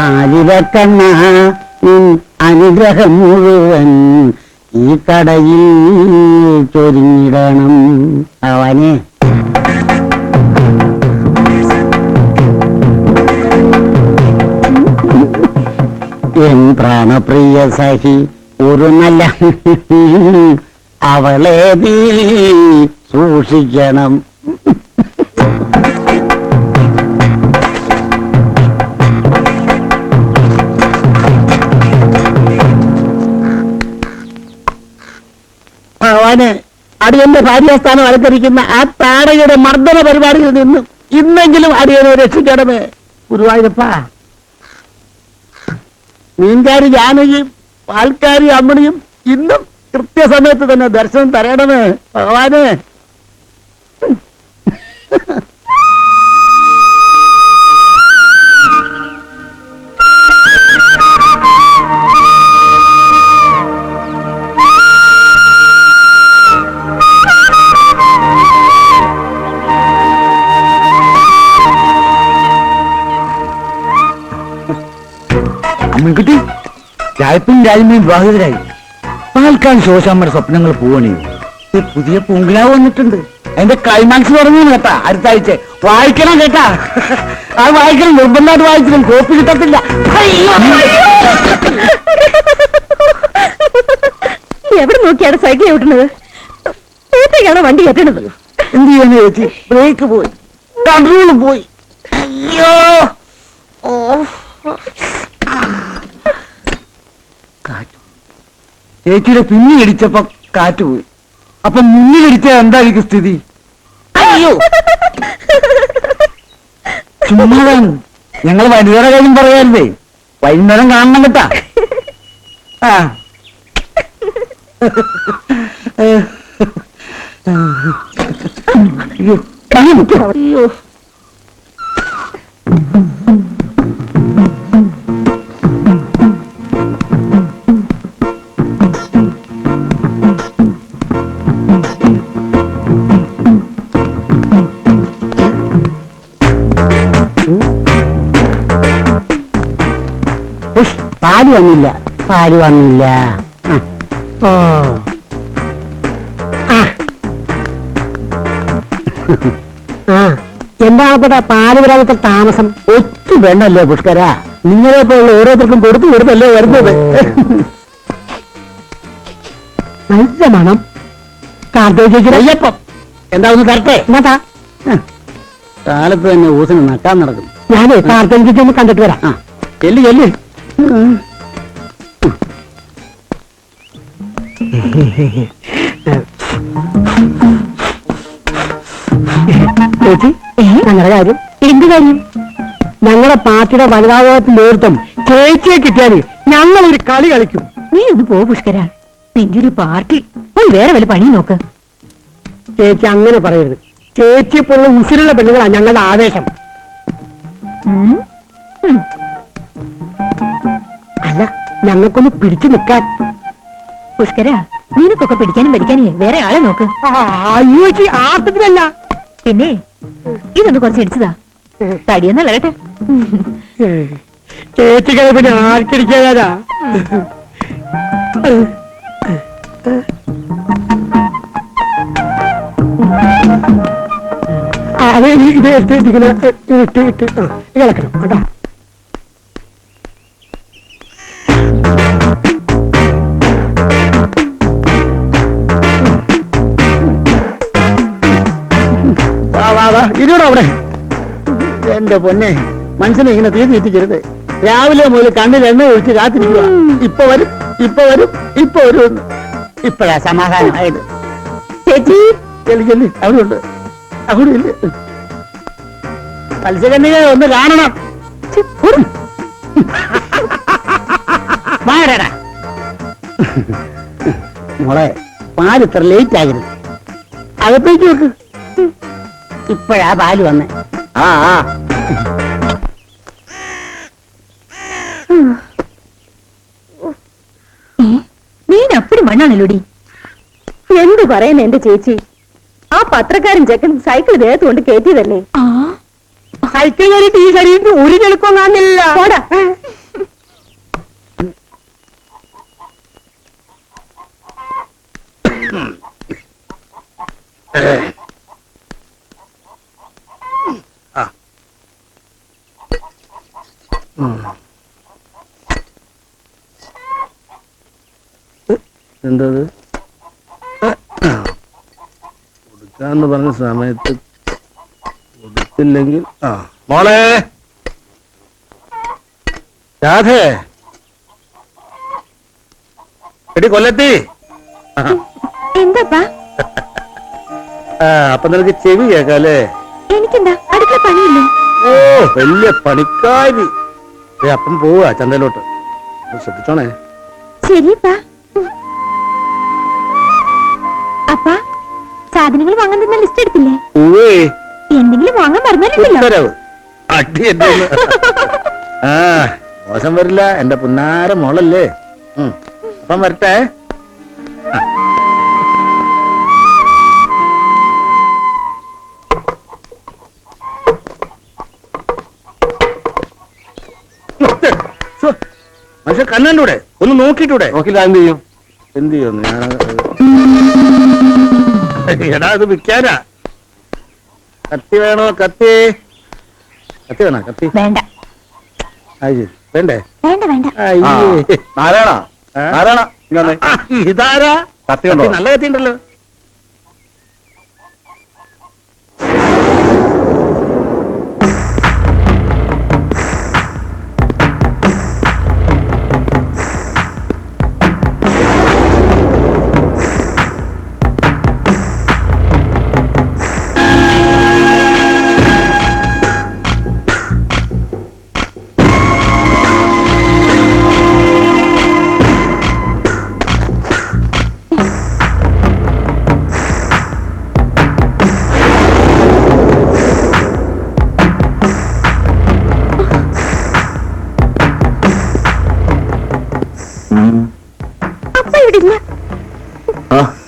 ആലിലക്കണ്ണ അനുഗ്രഹം മുഴുവൻ ഈ കടയിൽ ചൊരിഞ്ഞിടണം. അവനെ എൻ പ്രാണപ്രിയ സഖി ഒരു നല്ല അവളെ നീ സൂക്ഷിക്കണം. ഭഗവാന് അടിയന്റെ ഭാര്യാസ്ഥാനം അലങ്കരിക്കുന്ന ആ താടകയുടെ മർദ്ദന പരിപാടിയിൽ നിന്നും ഇന്നെങ്കിലും അടിയനെ രക്ഷിക്കണമേ ഗുരുവായൂരപ്പ. മീൻകാരി ജാനകിയും പാൽക്കാരി അമ്മണിയും ഇന്നും കൃത്യസമയത്ത് തന്നെ ദർശനം തരണമേ ഭഗവാന്. അമ്മൻകുട്ടി, രായപ്പനും രാജ്യമ്മയും വിവാഹിതരായി. പാൽക്കാൻ ശോശാമ്മയുടെ സ്വപ്നങ്ങൾ പോവണേ. പുതിയ പൂങ്കിലാവ് വന്നിട്ടുണ്ട്. അതിന്റെ ക്ലൈമാക്സ് പറഞ്ഞു കേട്ടാ. അടുത്ത ആഴ്ച വായിക്കണം കേട്ടാ. ആ വായിക്കണം, നിർബന്ധമായിട്ട് വായിക്കണം, കോപ്പി കിട്ടത്തില്ല. എവിടെ നോക്കിയാണ് സൈക്കിൾ ഓട്ടുന്നത്? ഏത്തേക്കാണ് വണ്ടി കെട്ടണത്? എന്ത് ചെയ്യാന്ന് ചേച്ചി, ബ്രേക്ക് പോയി, കൺട്രോൾ പോയി. അയ്യോ, ചേച്ചിയുടെ പിന്നി ഇടിച്ചപ്പോ കാറ്റ് പോയി. അപ്പൊ മുന്നിലിടിച്ച എന്തായിരിക്കും സ്ഥിതി? അയ്യോ, ചുമ്മാതാണ്. ഞങ്ങൾ വനിതയുടെ കാര്യം പറയാറില്ലേ, വൈകുന്നേരം കാണണം കേട്ടാ. അയ്യോ, പാല് വന്നില്ല, പാല് വന്നില്ല. ഓ എന്താ പാല് വരാത്ത താമസം? ഒറ്റ വേണ്ടല്ലേ പുഷ്കര, നിങ്ങളെ പോലുള്ള ഓരോരുത്തർക്കും കൊടുത്തു കൊടുത്തല്ലേ വരുന്നത്. നല്ല മണം. കാർത്തേയ്യപ്പം എന്താ ഒന്ന് തരട്ടെ? എന്നാ കാലത്ത് തന്നെ ഊസിന് നട്ടാൻ നടക്കും. ഞാനേ കാർത്തേയ്യൊന്ന് കണ്ടിട്ട് വരാം. ചെല്ലു ചെല്ലു. ചേച്ചി, ഞങ്ങളുടെ കാര്യം എന്ത് കാര്യം? ഞങ്ങളുടെ പാർട്ടിയുടെ വനിതാഭവത്തിൽ നേതൃത്വം ചേച്ചിയെ കിട്ടിയാൽ ഞങ്ങളൊരു കളി കളിക്കും. നീ ഒന്ന് പോ പുഷ്കര, നിന്റെ ഒരു പാർട്ടി പോയി വേറെ വല്ല പണി നോക്ക്. ചേച്ചി അങ്ങനെ പറയരുത്. ചേച്ചിയെ പോലുള്ള ഉസിരുള്ള പെണ്ണുകളാണ് ഞങ്ങളുടെ ആവേശം. അല്ല, ഞങ്ങൾക്കൊന്ന് പിടിച്ചു നിൽക്കാൻ. പുഷ്കര, നിനക്കൊക്കെ പിടിക്കാനും പഠിക്കാനും വേറെ ആളെ നോക്ക്. അയ്യോ ചേച്ചി, ആർത്തത്തിലല്ല. പിന്നെ ഇതൊന്ന് കുറച്ച് ഇടിച്ചതാ, തടിയൊന്നല്ല കേട്ടെ. ചേച്ചിക്ക് പിന്നെ ആർക്കിടിക്കാതാ. അത് ഇത് ഇങ്ങനെ ഇട്ട് ഇളക്കണം കേട്ടോ. ഇരുടോ അവിടെ. എന്റെ പൊന്നെ, മനസ്സിനെ ഇങ്ങനെ തീ തീറ്റിക്കരുത്. രാവിലെ മുതൽ കണ്ണിൽ എണ്ണ ഒഴിച്ച് കാത്തിരിക്കുക. ഇപ്പൊ വരും, ഇപ്പൊ വരും, ഇപ്പൊ വരും. ഇപ്പഴാ സമാധാനമായത്. ചേച്ചി ചെല്ലി ചെല്ലി, അവിടെ ഉണ്ട്, അവിടെ ഇല്ല. മത്സ്യകന്യക ഒന്ന് കാണണം. മോളെ, പാല് ഇത്ര ലേറ്റ് ആകരുത്. അകത്തേക്ക് വെക്ക്. ഇപ്പഴാ പാല് വന്നേ. നീ അപ്പടി മണ്ണാണല്ലോടി. എന്ത് പറയുന്നു എന്റെ ചേച്ചി? ആ പത്രക്കാരൻ ചെക്കൻ സൈക്കിൾ ദേഹത്ത് കൊണ്ട് കയറ്റിയതല്ലേ? സൈക്കിൾ കയറിയിട്ട് ഈ ശരീരത്തിന് ഒരു ചെളുപ്പം കാണില്ല. എന്തത് കൊടുക്കാന്ന് പറഞ്ഞ സമയത്ത് കൊടുത്തില്ലെങ്കിൽ മോളെ രാധേ എടി കൊല്ലത്തി എന്താപ്പാ? അപ്പൊ നിനക്ക് ചെവി കേക്കാല്ലേ? എനിക്കെന്താ അടുക്കള പണിയില്ലേ? ഓ വലിയ പണിക്കാരി. അപ്പം പോവാ ചന്തയിലോട്ട്, ശ്രദ്ധിച്ചോണേ. ശരിപ്പാ. അപ്പാ സാധനങ്ങൾ വാങ്ങാൻ തന്ന ലിസ്റ്റ് എടുത്തില്ലേ? എന്തെങ്കിലും വാങ്ങാൻ പറഞ്ഞല്ലോ. അടി എന്റെ മോശം വരില്ല, എന്റെ പുന്നാര മോളല്ലേ. അപ്പം വരട്ടെ. പക്ഷെ കണ്ണൂടെ ഒന്ന് നോക്കിട്ടൂടെ? നോക്കില്ല എന്ത് ചെയ്യും? എന്ത് ചെയ്യുന്നു ഞാൻ? എടാ അത് വിൽക്കാനാ. കത്തി വേണോ? കത്തി വേണോ? കത്തി വേണ്ട വേണ്ടേ? വേണ്ട വേണ്ട. നാരായണ ഇതാരാ? കത്തി ഉണ്ടോ? നല്ല കത്തി ഉണ്ടല്ലോ.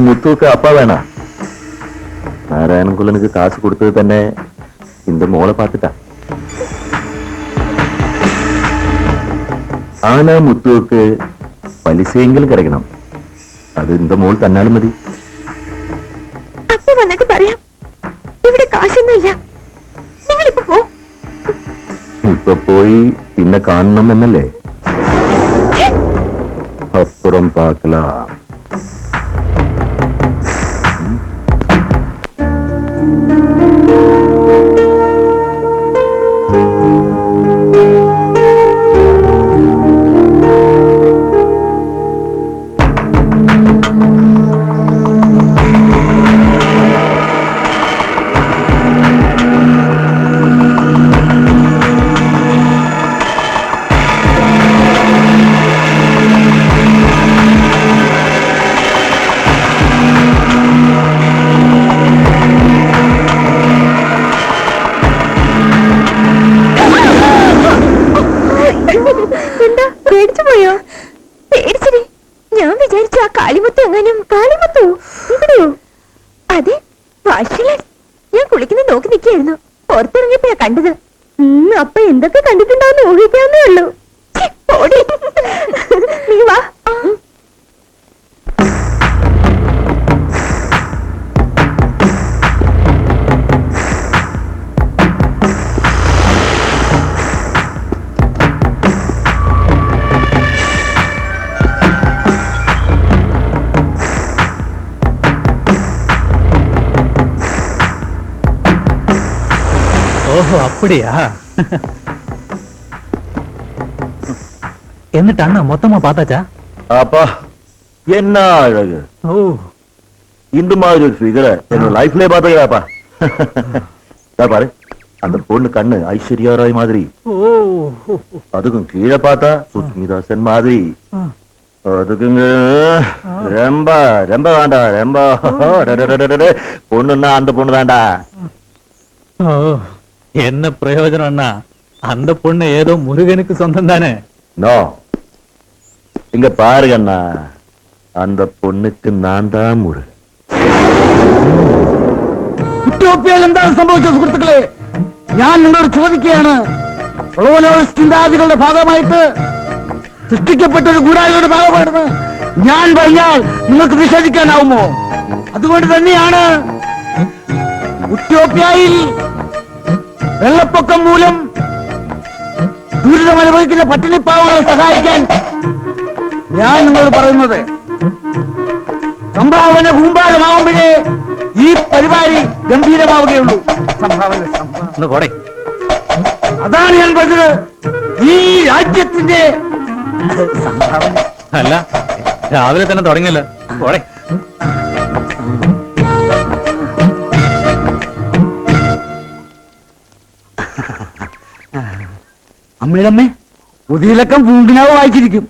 മുത്തൂക്ക് அப்பா வேணா. நாராயணகுலனுக்கு காசு கொடுத்தது തന്നെ இந்த മോളെ பார்த்துட்டா. ஆனா முத்துவுக்கு പലിശയെങ്കിലും കിടക്കണം. അത് இந்த മോൾ തന്നാലും മതി. അപ്പ വന്നിട്ട് പറയാം, ഇവിടെ കാശൊന്നുമില്ല, നിങ്ങളിപ്പോ പോ. ഇപ്പൊ പോയി പിന്നെ കാണണം എന്നല്ലേ? അപ്പുറം പാക്കലാ. എന്താ പേടിച്ചു പോയോ? പേടിച്ചേ. ഞാൻ വിചാരിച്ചു ആ കാളിമുത്ത് എങ്ങാനും. കാളിമുത്തോ? ഇവിടെയോ? അതെ, വാഷിലാൻ. ഞാൻ കുളിക്കുന്നത് നോക്കി നിൽക്കായിരുന്നു, പുറത്തിറങ്ങിയപ്പോഴാ കണ്ടത്. അപ്പൊ എന്തൊക്കെ കണ്ടിട്ടുണ്ടാവുന്ന ഊഹിക്കാവുന്നേ ഉള്ളൂ. നീ വാ. ஓஹோ அப்படியா? എന്നിട്ട് അണ്ണ മൊത്തമാ பார்த்தாச்சா? அப்பா என்ன அழகு! ஓ, இந்த மாதிரி ஒரு ஃபிகரை என்னோட லைஃப்லயே பார்த்ததுப்பா. பாரு, அந்த பொண்ணு கண்ணு ஐஸ்வர்யா ராய் மாதிரி, ஓ, அதுக்கும் கீழே பார்த்தா சுஸ்மிதாசன் மாதிரி, அதுக்குங்க ரொம்ப ரொம்ப வேண்டாம். ரொம்ப பொண்ணுன்னா அந்த பொண்ணு தான்டா. ஓ, என்ன பிரயோஜனம் அண்ணா? அந்த பொண்ணு ஏதோ முருகனுக்கு சொந்தம் தானே? நோ, இங்க பாருங்க அண்ணா, அந்த பொண்ணுக்கு நான் தான் முருகன். ഉറ്റോപ്യയിൽ എന്താണ് സംഭവിച്ചത് സുഹൃത്തുക്കളെ? ഞാൻ നിങ്ങളോട് ചോദിക്കുകയാണ്. ചിന്താഗതികളുടെ ഭാഗമായിട്ട് സൃഷ്ടിക്കപ്പെട്ട ഒരു ഗൂഢാലോചനയുടെ ഭാഗമാണെന്ന് ഞാൻ പറഞ്ഞാൽ നിങ്ങൾക്ക് വിശ്വസിക്കാനാവുമോ? അതുകൊണ്ട് തന്നെയാണ് ഉറ്റോപ്യയിൽ വെള്ളപ്പൊക്കം മൂലം ദുരിതമനുഭവിക്കുന്ന പട്ടിണിപ്പാവങ്ങളെ സഹായിക്കാൻ ഞാൻ നിങ്ങൾ പറയുന്നത് സംഭാവന കൂമ്പാരമാവുമ്പോഴേ ഈ പരിപാടി ഗംഭീരമാവുകയുള്ളൂ. സംഭാവന സംഭാവന ഒന്ന് പോടെ. അതാണ് ഞാൻ പറഞ്ഞത്. ഈ രാജ്യത്തിന്റെ സംഭാവന. അല്ല, രാവിലെ തന്നെ തുടങ്ങിയല്ലോ. പോടെ. അമ്മയുടെ പുതിയ ലക്കം പൂങ്കിനാവ് വായിച്ചിരിക്കും.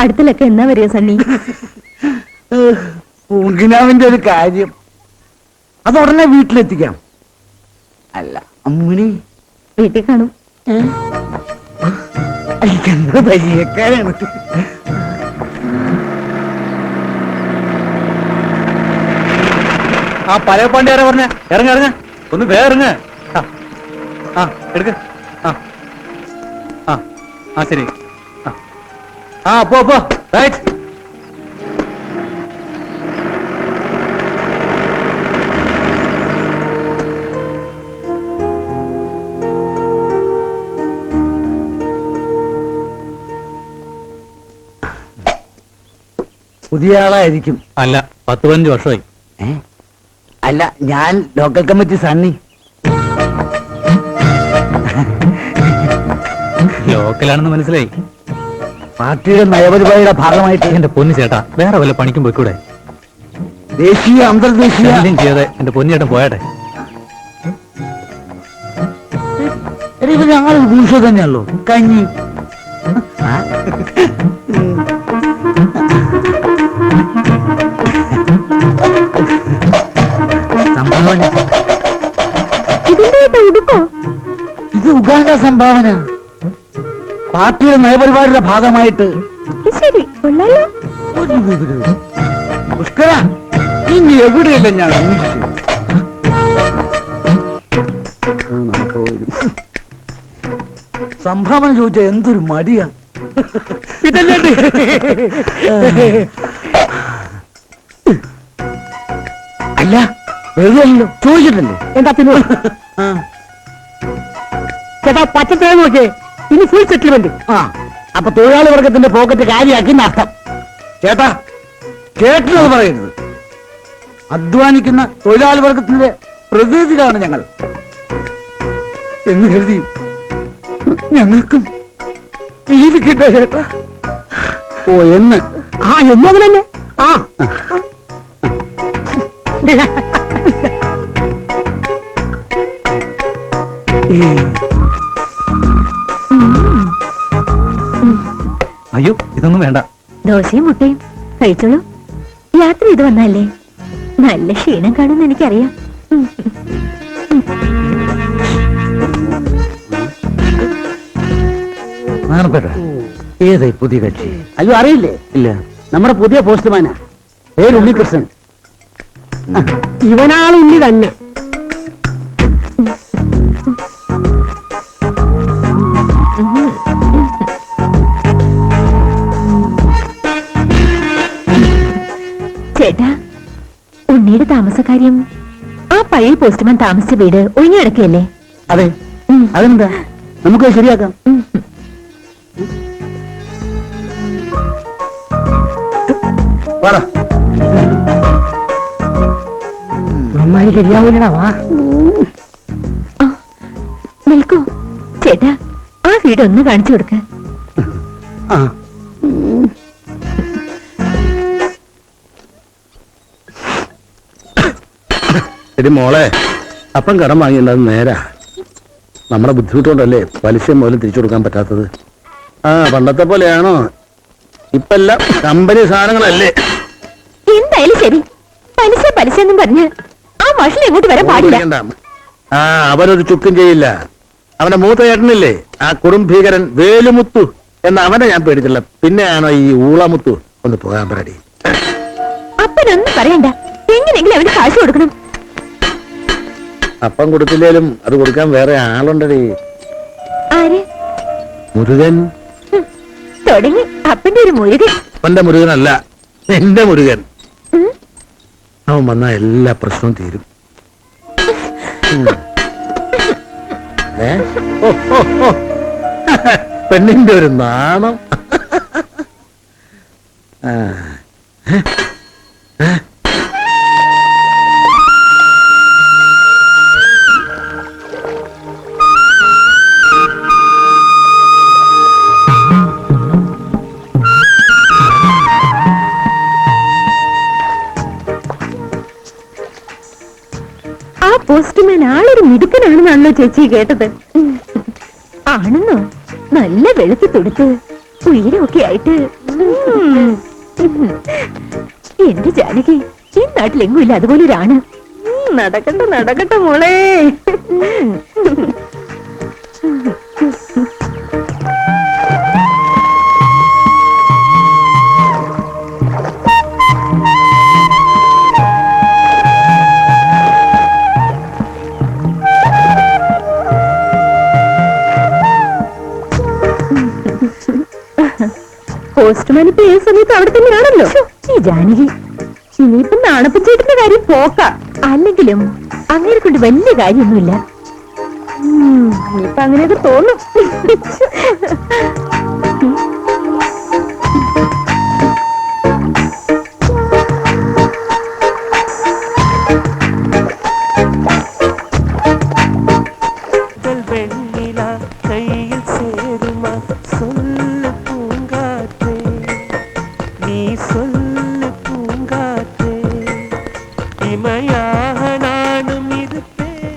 അടുത്ത ലക്കം എന്നാ വരിക സണ്ണി? പൂങ്കിനാവിന്റെ ഒരു കാര്യം അത് ഉടനെ വീട്ടിലെത്തിക്കാം. അല്ല അമ്മിണി വീട്ടിൽ കാണും. പരിചയക്കാരാണ്. ആ പഴയ പാണ്ടി ആരാ പറഞ്ഞ? ഇറങ്ങ ഇറങ്ങ, ഒന്ന് വേറെ ഇറങ്ങ. ആ എടുക്ക. ആ ശരി. ആ പോ റൈറ്റ്. പുതിയ ആളായിരിക്കും. അല്ല, 10-15 വർഷമായി. അല്ല, ഞാൻ ലോക്കൽ കമ്മിറ്റി സണ്ണി. ലോക്കലാണെന്ന് മനസ്സിലായി. പാർട്ടിയുടെ നയപരിപാടിയുടെ ഭാഗമായിട്ട് എന്റെ പൊന്നു ചേട്ടാ, വേറെ വല്ല പണിക്കും പോയിക്കൂടെ? ദേശീയ അന്തർദേശീയ ശല്യം ചെയ്യാതെ എന്റെ പൊന്നിയേട്ടൻ പോയാട്ടെ. ഇപ്പൊ ഞങ്ങൾ ഭൂഷ തന്നെയല്ലോ. കഞ്ഞി സംഭാവന. ഇതിന്റെ ഉടുക്കോ? ഇത് ഉഗാണ്ട സംഭാവന. പാർട്ടിയുടെ നയപരിപാടിയുടെ ഭാഗമായിട്ട്. ശരി, കൊള്ളാലോ. ഒരു വിവരവും. പുഷ്കര, ഇനി എവിടെയല്ല ഞാൻ അന്വേഷിച്ചു. സംഭാവന ചോദിച്ച എന്തൊരു മടിയാ. അല്ല, വെറുതെയല്ലോ, ചോദിച്ചിട്ടല്ലേ. എന്താ പിന്നെ ചേട്ടാ പച്ചത്തേന്ന് നോക്കിയേ, ഇനി ഫുൾ സെറ്റിൽമെന്റ്. അപ്പൊ തൊഴിലാളി വർഗത്തിന്റെ പോക്കറ്റ് കാര്യമാക്കി നഷ്ടം. ചേട്ടാ, കേട്ടത് പറയരുത്. അധ്വാനിക്കുന്ന തൊഴിലാളി വർഗത്തിന്റെ പ്രതിനിധികളാണ് ഞങ്ങൾ എന്ന് കരുതി ഞങ്ങൾക്കും ജീവിക്കട്ടെ ചേട്ടാ. ഓ എന്ന് എന്നതിന് തന്നെ അയ്യോ, ഇതൊന്നും വേണ്ട. ദോശയും മുട്ടയും കഴിച്ചോളൂ. യാത്ര ചെയ്ത് വന്നല്ലേ, നല്ല ക്ഷീണം കാണുമെന്ന് എനിക്കറിയാം. ഏതായി പുതിയ കക്ഷി? അയ്യോ അറിയില്ലേ? ഇല്ല. നമ്മുടെ പുതിയ പോസ്റ്റ്മാനാ, പേര് ഉണ്ണികൃഷ്ണൻ. ഇവനാൾ ഉണ്ണി തന്നെ. ചേട്ടാ, ഉണ്ണിയുടെ താമസക്കാര്യം ആ പഴയ പോസ്റ്റ്മാൻ താമസിച്ച വീട് ഒഴിഞ്ഞു കിടക്കുകയല്ലേ? അതെ, അതെന്താ, നമുക്ക് ശരിയാക്കാം. ശരിയാവൂലടാ, വാ. നിൽക്കൂ ചേട്ടാ, ആ വീട് ഒന്ന് കാണിച്ചു കൊടുക്ക. ശരി മോളെ, അപ്പം കടം വാങ്ങിയുണ്ടാകും നേരാ. നമ്മുടെ ബുദ്ധിമുട്ടുകൊണ്ടല്ലേ പലിശ മുതൽ തിരിച്ചു കൊടുക്കാൻ പറ്റാത്തത്. പണ്ടത്തെ പോലെയാണോ? ഇപ്പെല്ലാം കമ്പനി സാധനങ്ങളല്ലേ. എന്തായാലും ശരി, പലിശ പലിശ എന്നും പറഞ്ഞ് ആ മഷൽ ഇങ്ങോട്ട് വരാൻ പാടില്ല. അവനൊരു ചുക്കും ചെയ്യില്ല. അവന്റെ മൂത്ത ചേട്ടനില്ലേ, ആ കുടുംബീകരൻ വേലുമുത്തു എന്ന അവനെ ഞാൻ പേടിച്ചില്ല. പിന്നെയാണോ ഈ ഊളമുത്തു ഒന്ന് പോകാൻ പാടി. അപ്പനൊന്നും പറയണ്ട, എങ്ങനെയെങ്കിലും അവന് കാശ് കൊടുക്കണം. അപ്പം കൊടുത്തില്ലേലും അത് കൊടുക്കാൻ വേറെ ആളുണ്ടടി. ആര്? മുരുകൻ. തുടങ്ങി അപ്പന്റെ ഒരു മുരുകൻ. അവന്റെ മുരുകനല്ല, എന്റെ മുരുകൻ. അവൻ വന്നാ എല്ലാ പ്രശ്നവും തീരും. പെണ്ണിന്റെ ഒരു നാണം. ആ. ആ പോസ്റ്റ്മാൻ ആളൊരു മിടുക്കനാണെന്നാണല്ലോ ചേച്ചി കേട്ടത്. ആണെന്നോ? നല്ല വെളുത്ത് തൊടുത്ത് ഉയരമൊക്കെ ആയിട്ട്. എന്റെ ജാനകി, ഈ നാട്ടിലെങ്ങും ഇല്ല അതുപോലെ ഒരാണ്. നടക്കട്ടെ നടക്കട്ടെ മോളെ. പോസ്റ്റ്മാൻ ഇപ്പൊ ഏത് സമയത്ത് അവിടെ തന്നെയാണല്ലോ. ഈ ജാനകി, ഇനിയിപ്പൊ നാണപ്പച്ചേട്ടന്റെ കാര്യം പോക്ക. അല്ലെങ്കിലും അങ്ങനെ കൊണ്ട് വലിയ കാര്യമൊന്നുമില്ല. ഇനിയിപ്പൊ അങ്ങനെയൊക്കെ തോന്നും.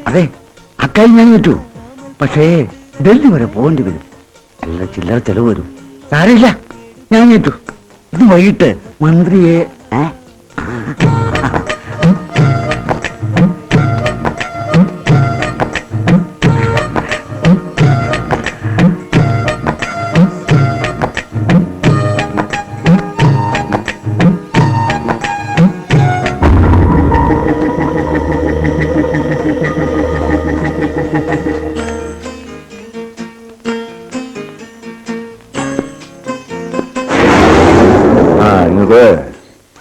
അതെ, അക്കാര്യം ഞാൻ പറ്റൂ. പക്ഷേ ഡൽഹി വരെ പോകേണ്ടി വരും. നല്ല ചില്ലറ ചെലവ് വരും. സാരമില്ല, ഞാൻ കേട്ടു. ഇത് വൈകിട്ട് മന്ത്രിയെ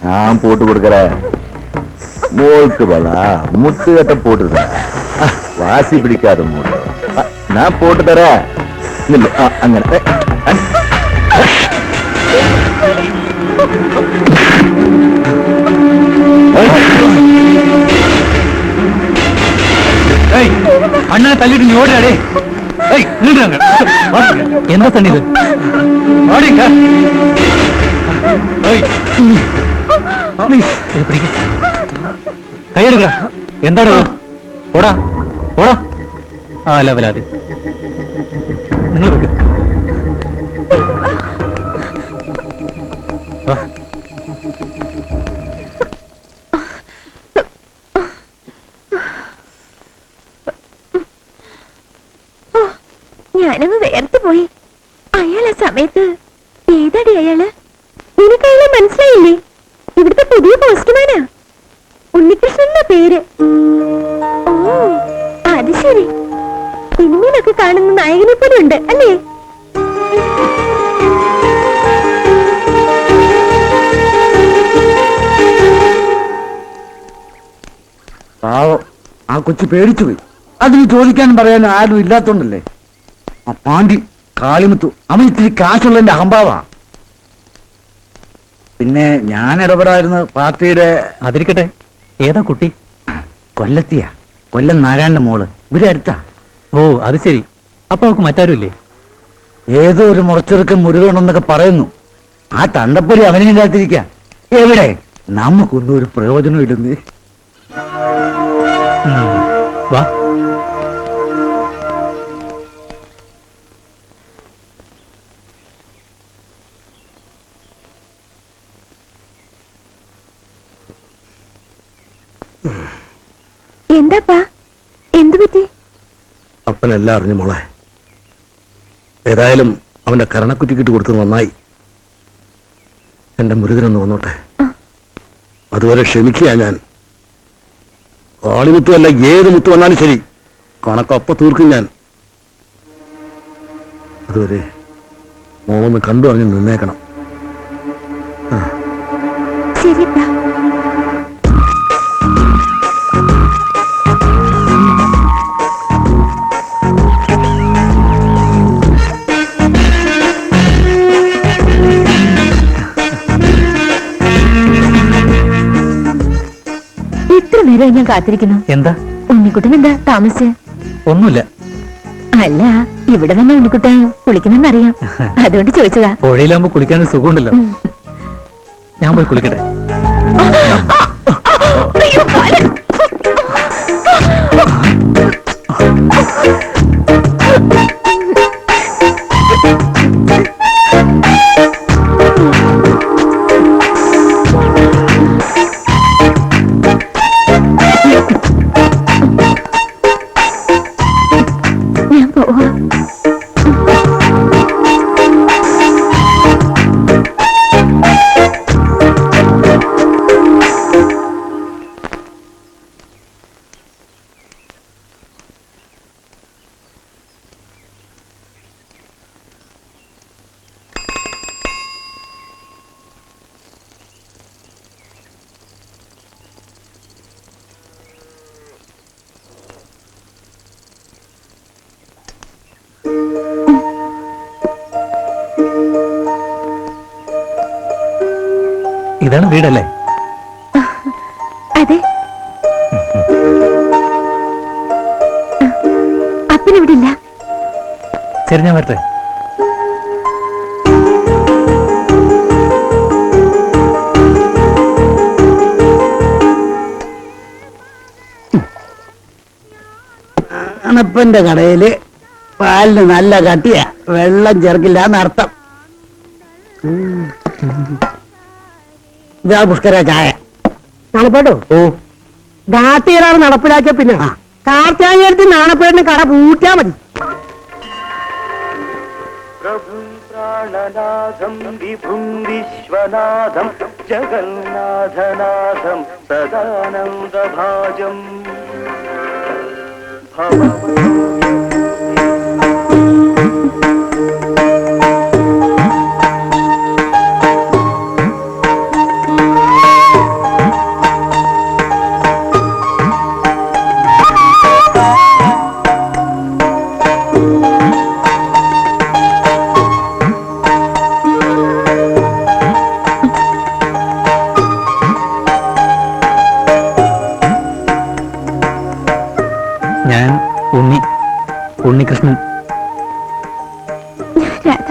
நான் போட்டு கொடுக்கறேன். மோளுக்கு பலா முத்து கட்ட போட்டுருக்கேன். வாசி பிடிக்காத மூடு நான் போட்டு தரேன். അങ്ങനെ അണ്ണനെ തല്ലിട്ട് നീ ഓടിയാടേ. എന്താ തണ്ണിത്? കൈയെടുക്ക. എന്താണ്? ഓടാ ഓടാ. ആ ലെവലാതി നിങ്ങൾ വെക്ക്. ഞാനങ്ങ് വേർത്ത് പോയി. അയാൾ ആ സമയത്ത് ഏതാടി അയാള്? നിനക്ക് അയാളെ മനസ്സിലായില്ലേ? ഇവിടുത്തെ പുതിയ പോസ്റ്റ്മാനാ. ഉണ്ണികൃഷ്ണൻ എന്ന പേര്. ഓ, അത് ശരി. സിനിമയിലൊക്കെ കാണുന്ന നായകനെ പോലെ ഉണ്ട് അല്ലേ? പാവം, ആ കൊച്ചു പേടിച്ചു പോയി. അതിന് ചോദിക്കാനും പറയാനും ആരും ഇല്ലാത്തോണ്ടല്ലേ. ആ പാണ്ടി കാളിമുത്തു അവൻ ഇത്തിരി കാശുള്ളതിന്റെ അഹംഭാവാ. പിന്നെ ഞാൻ ഇടപെടായിരുന്നു പാർട്ടിയുടെ. അതിരിക്കട്ടെ, ഏതാ കുട്ടി? കൊല്ലത്തിയാ, കൊല്ലം നാരായണന്റെ മോള്. ഇവിടെ അടുത്താ. ഓ, അത് ശരി. അപ്പൊ അവർക്ക് മറ്റാരും ഇല്ലേ? ഏതോ ഒരു മുറച്ചെറുക്കം മുരുകണെന്നൊക്കെ പറയുന്നു. ആ തണ്ടപ്പൊലി അവനെ ഇല്ലാത്തിരിക്ക. എവിടെ നമുക്കൊന്നും ഒരു പ്രയോജനം ഇടുന്നേ. വാ. എന്താപ്പാ, എന്തു പറ്റി? അപ്പനെല്ലാം അറിഞ്ഞു മോളെ. ഏതായാലും അവന്റെ കരണക്കുറ്റിക്കിട്ട് കൊടുത്തത് നന്നായി. എന്റെ മുരുകനൊന്ന് വന്നോട്ടെ. അതുവരെ ക്ഷമിക്കുക ഞാൻ. കാളിമുത്തു അല്ല, ഏത് മുത്തു വന്നാലും ശരി, കണക്കപ്പ തീർക്കും ഞാൻ. അതുവരെ മോളൊന്ന് കണ്ടു അറിഞ്ഞ് നിന്നേക്കണം. ശരിപ്പാ. നേരമായി ഞാൻ കാത്തിരിക്കുന്നു. എന്താ? ഉണ്ണിക്കുട്ടൻ എന്താ താമസിച്ച്? ഒന്നുമില്ല. അല്ല, ഇവിടെ തന്നെ ഉണ്ണിക്കുട്ടൻ കുളിക്കുന്നെന്നറിയാം, അതുകൊണ്ട് ചോദിച്ചതാ. പുഴയിലാകുമ്പോ കുളിക്കാൻ സുഖമുണ്ടല്ലോ. ഞാൻ പോയി കുളിക്കട്ടെ. ഞാൻ പോവാ. ഇതാണ് വീടല്ലേ? അതെ. അപ്പനിവിടെ ഇല്ല. ശരി, ഞാൻ വരട്ടെ. അണപ്പന്റെ കടയില് പാലിന് നല്ല കട്ടിയ, വെള്ളം ചേർക്കില്ല എന്നർത്ഥം. ഇതാ പുഷ്കര ചായ. നാണപ്പേട്ടോ, ഓ, നാട്ടുകാരാണ് നടപ്പിലാക്കിയ പിന്നെ കാർത്താങ്കേരത്തിൽ നാണപ്പേടിന് കട പൂട്ടാ മതി. പ്രാണനാഥം വിഭും വിശ്വനാഥം ജഗന്നാഥനാഥം സദാനന്ദഭാജം ഞാൻ ഉണ്ണികൃഷ്ണൻ. രാധ.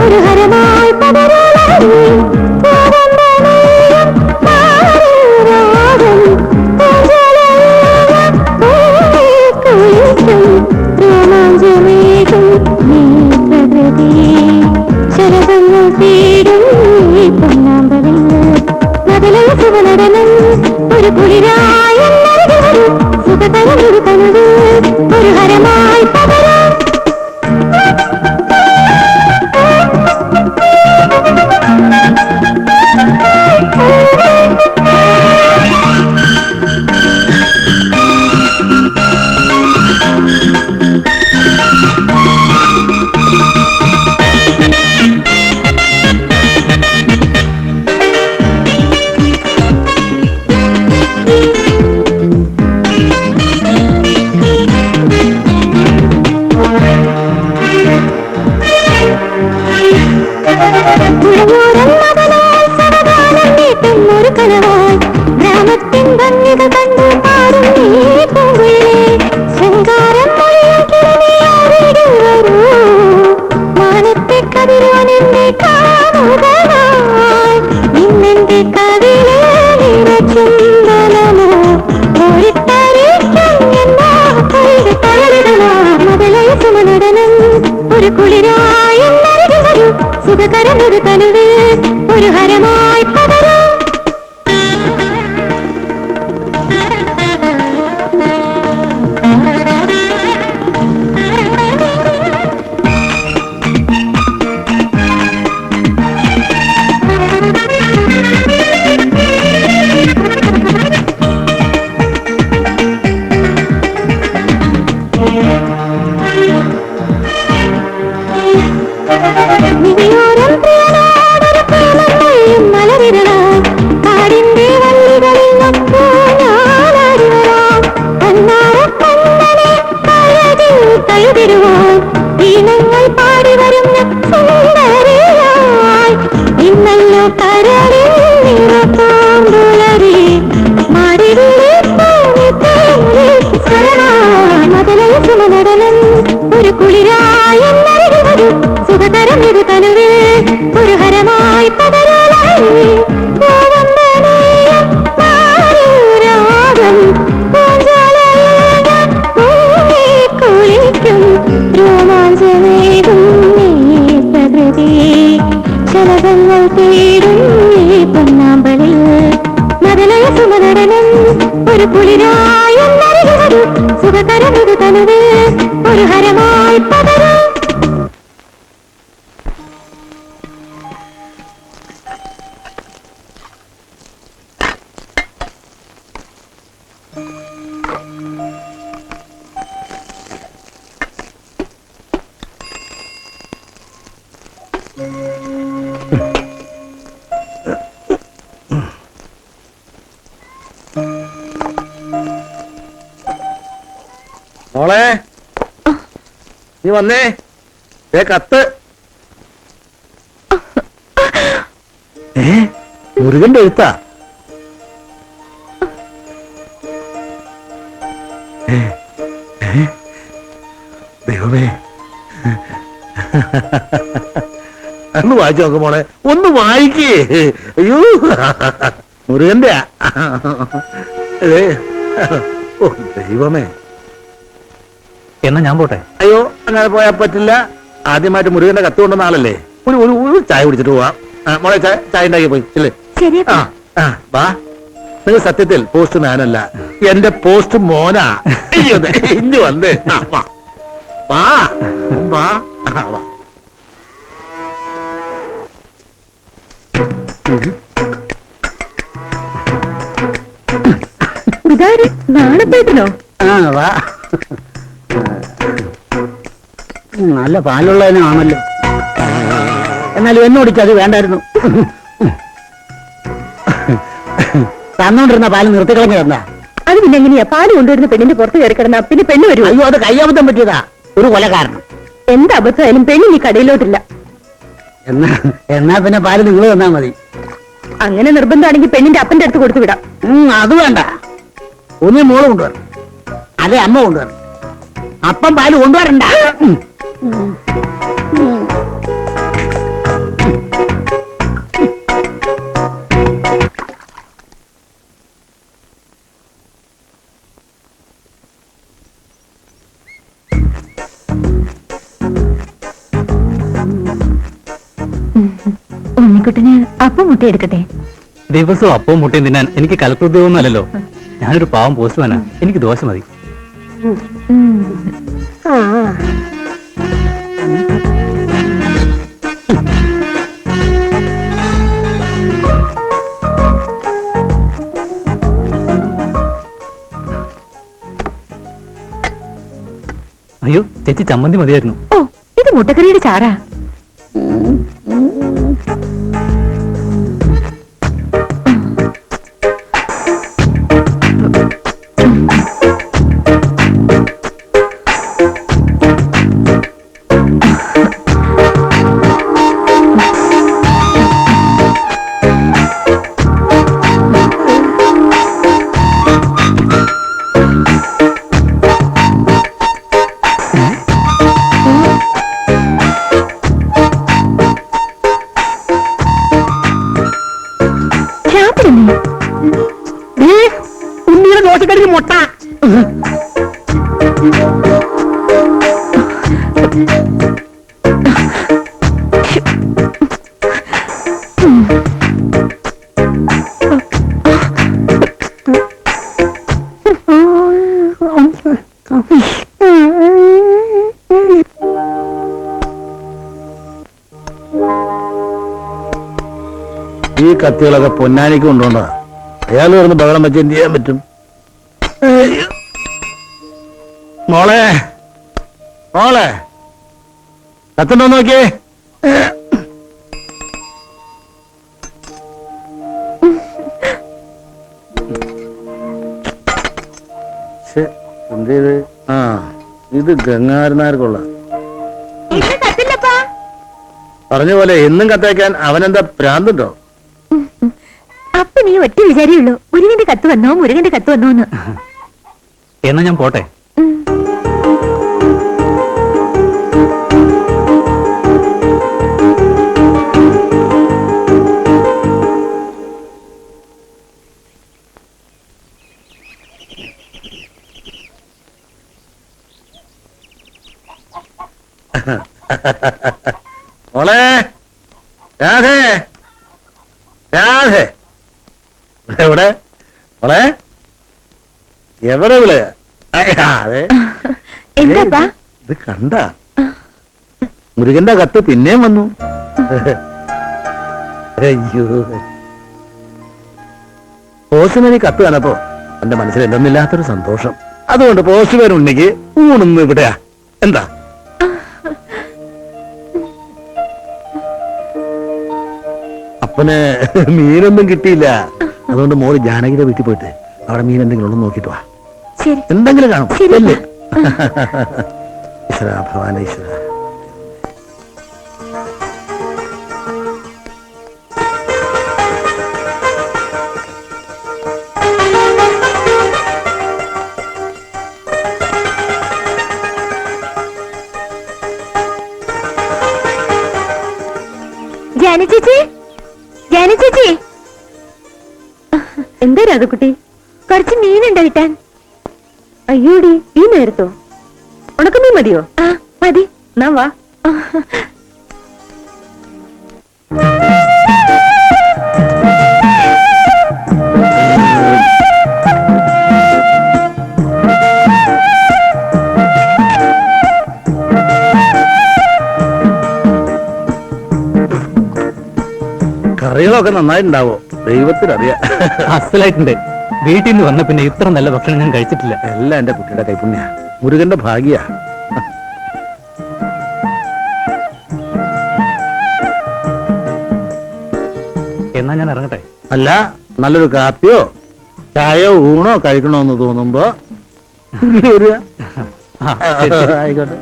ഒരു ഹരമായി ശരതങ്ങൾ തീരും പൊന്നാമ്പലിൽ നഗലയ ശിവനടനം ഒരു കുളിരായ സുഖതരം ഒരു കനവ് ഒരു ഹരമായി പകരം ഒരു കുളിരായി എന്നരികിൽ വരൂ സുഖകരമൊരു തനുവിൽ ഒരു ഹരമായി പകരൂ ഒരു കുളിരായി എന്നരികിൽ വരൂ സുഖകരമൊരു തനുവിൽ ഒരു ഹരമായി പകരായി കുളിക്കും രോമാഞ്ചമേകും പ്രകൃതി ശലഭങ്ങൾ തേടും പൊന്നാമ്പളിൽ മതലയ സുമനടനം ഒരു കുളിരായി എന്നരികിൽ വരൂ സുഖകരമൊരു തനുവിൽ ഒരു ഹരമായി പകരൂ മോളെ നീ വന്നേ കത്ത് മുരുകന്റെ എഴുത്താ ദൈവമേ ഒന്ന് വായിച്ചു നോക്ക് മോളെ ഒന്ന് വായിക്കേ അയ്യോ മുരുകന്റെ ഓ ദൈവമേ എന്നാ ഞാൻ പോട്ടെ. അയ്യോ അങ്ങനെ പോയാ പറ്റില്ല. ആദ്യമായിട്ട് മുരുകന്റെ കത്ത് കൊണ്ടുവന്ന ആളല്ലേ, ഒരു ചായ കുടിച്ചിട്ട് പോവാം. മോളെ ചായ ഉണ്ടാക്കി പോയി ഇല്ലേ? വാ. നിങ്ങൾ സത്യത്തിൽ പോസ്റ്റ് മാനല്ല, എന്റെ പോസ്റ്റ് മോനാ. ഇഞ്ഞു വന്നേ. വാ വാ വാ. ഇതാര് നാണപ്പേട്ടനോ? വാ. നല്ല പാലുള്ളതിനാണല്ലോ, എന്നാലും എന്നോടിച്ച് അത് വേണ്ടായിരുന്നു. തന്നോണ്ടിരുന്ന പാല് നിർത്തിക്കളഞ്ഞ എന്താ? അത് പിന്നെ എങ്ങനെയാ പാല് കൊണ്ടുവരുന്ന പെണ്ണിന്റെ പുറത്ത് കയറി കിടന്ന പിന്നെ പെണ്ണ് വരും? അയ്യോ, അത് കയ്യബദ്ധം പറ്റിയതാ, ഒരു കൊല കാരണം. എന്ത് അബദ്ധമായാലും പെണ്ണ് ഈ കടയിലോട്ടില്ല. എന്നാ പിന്നെ പാല് നിങ്ങൾ തന്നാ മതി. അങ്ങനെ നിർബന്ധമാണെങ്കിൽ പെണ്ണിന്റെ അപ്പന്റെ അടുത്ത് കൊടുത്തു വിടാം. അത് വേണ്ട, ഒന്നേ മോള് കൊണ്ടുവരണം, അല്ലെ അമ്മ കൊണ്ടുവരണം. അപ്പം പാല് കൊണ്ടുവരണ്ട. ഉണ്ണിക്കുട്ടന് അപ്പം മുട്ട എടുക്കട്ടെ? ദിവസവും അപ്പവും മുട്ടയും തിന്നാൻ എനിക്ക് കലക്ടൃത്യമൊന്നും അല്ലല്ലോ. ഞാനൊരു പാവം പോസ്റ്റ്മാനാ, എനിക്ക് ദോശ മതി. അയ്യോ ചേച്ചി, ചമ്മന്തി മതിയായിരുന്നു. ഓ, ഇത് മുട്ടക്കറിയുടെ ചാറാ. ഉണ്ണിയുടെ ദോശക്കടിക്ക് മുട്ട. ഈ കത്തികളൊക്കെ പൊന്നാനിക്ക് കൊണ്ടുപോണ്ടാ. അയാൾ വരുന്ന ബഹളം വെച്ച് എന്ത് ചെയ്യാൻ പറ്റും? മോളെ മോളെ കത്തുണ്ടോ നോക്കിയേ. എന്ത് ചെയ്ത്? ആ, ഇത് ഗംഗാരനാർക്കുള്ള ഇന്ന് കത്തില്ലപ്പാ. പറഞ്ഞ പോലെ എന്നും കത്തയക്കാൻ അവനെന്താ ഭ്രാന്തുണ്ടോ? അപ്പൊ നീ ഒറ്റ വിചാരിയുള്ളൂ മുരുകന്റെ കത്ത് വന്നോ മുരുകന്റെ കത്ത് വന്നോന്ന്. എന്നാ ഞാൻ പോട്ടെ. മോളെ രാധേ രാധേ എവിടെ മോളെ? എവിടെ വിള? അതെ എന്താപ്പാ? ഇത് കണ്ട മുരുകന്റെ കത്ത് പിന്നെയും വന്നു. അയ്യോ, പോസ്റ്റ്മാനി കത്ത് കാണപ്പോ എന്റെ മനസ്സിൽ എന്തെന്നില്ലാത്തൊരു സന്തോഷം. അതുകൊണ്ട് പോസ്റ്റ്മാൻ ഉണ്ടെങ്കിൽ ഊണൊന്നും ഇവിടെയാ. എന്താ അപ്പന് മീനൊന്നും കിട്ടിയില്ല. അതുകൊണ്ട് മോള് ജാനകിയുടെ വീട്ടിൽ പോയിട്ട് അവിടെ മീൻ എന്തെങ്കിലും ഉള്ളു നോക്കിട്ട് വാ. എന്തെങ്കിലും കാണും. അല്ലേ ഈശ്വര ഭഗവാൻ ഈശ്വര. ജാനി ചേച്ചി, ജാനി ചേച്ചി. എന്താ രാധക്കുട്ടി? കുറച്ച് മീനുണ്ടോ കിട്ടാൻ? അയ്യോടി, ഈ നേരത്തോ? ഉണക്കമീൻ മതിയോ? ആ മതി. എന്നാ വാ. കറികളൊക്കെ നന്നായിട്ടുണ്ടാവോ? ദൈവത്തിനറിയാം. അസലായിട്ടുണ്ട്. വീട്ടിൽ നിന്ന് വന്ന പിന്നെ ഇത്ര നല്ല ഭക്ഷണം ഞാൻ കഴിച്ചിട്ടില്ല. എല്ലാം എന്റെ കുട്ടിയുടെ കൈപ്പുണ്യ, മുരുകന്റെ ഭാഗ്യ. എന്നാ ഞാൻ ഇറങ്ങട്ടെ. അല്ല, നല്ലൊരു കാപ്പിയോ ചായയോ ഊണോ കഴിക്കണോന്ന് തോന്നുമ്പോ വരിക. ആ, ശരി, ശരി. ആയിക്കോട്ടെ.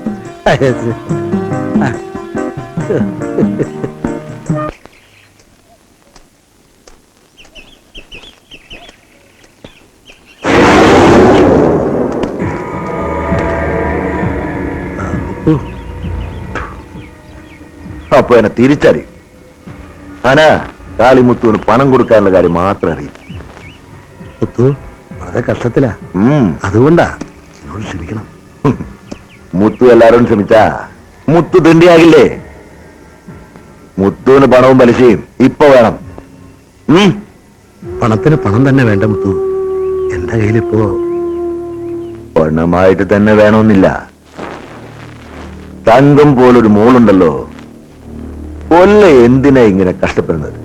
അപ്പൊ എന്നെ തിരിച്ചറിയും. ആനാ കാളിമുത്തുവിന് പണം കൊടുക്കാനുള്ള കാര്യം മാത്രം അറിയും. മുത്തു വളരെ കഷ്ടത്തിലാ. അതുകൊണ്ടാ എന്നോട് ക്ഷമിക്കണം. മുത്തു എല്ലാരോടും ക്ഷമിച്ചാ മുത്തു തിണ്ടിയാകില്ലേ? മുത്തുവിന് പണവും പലിശയും ഇപ്പൊ വേണം. പണത്തിന് പണം തന്നെ വേണ്ട മുത്തു. എന്റെ കയ്യിലിപ്പോ പണമായിട്ട് തന്നെ വേണമെന്നില്ല. തങ്കം പോലൊരു മോളുണ്ടല്ലോ, കൊല്ല എന്തിനാ ഇങ്ങനെ കഷ്ടപ്പെടുന്നത്?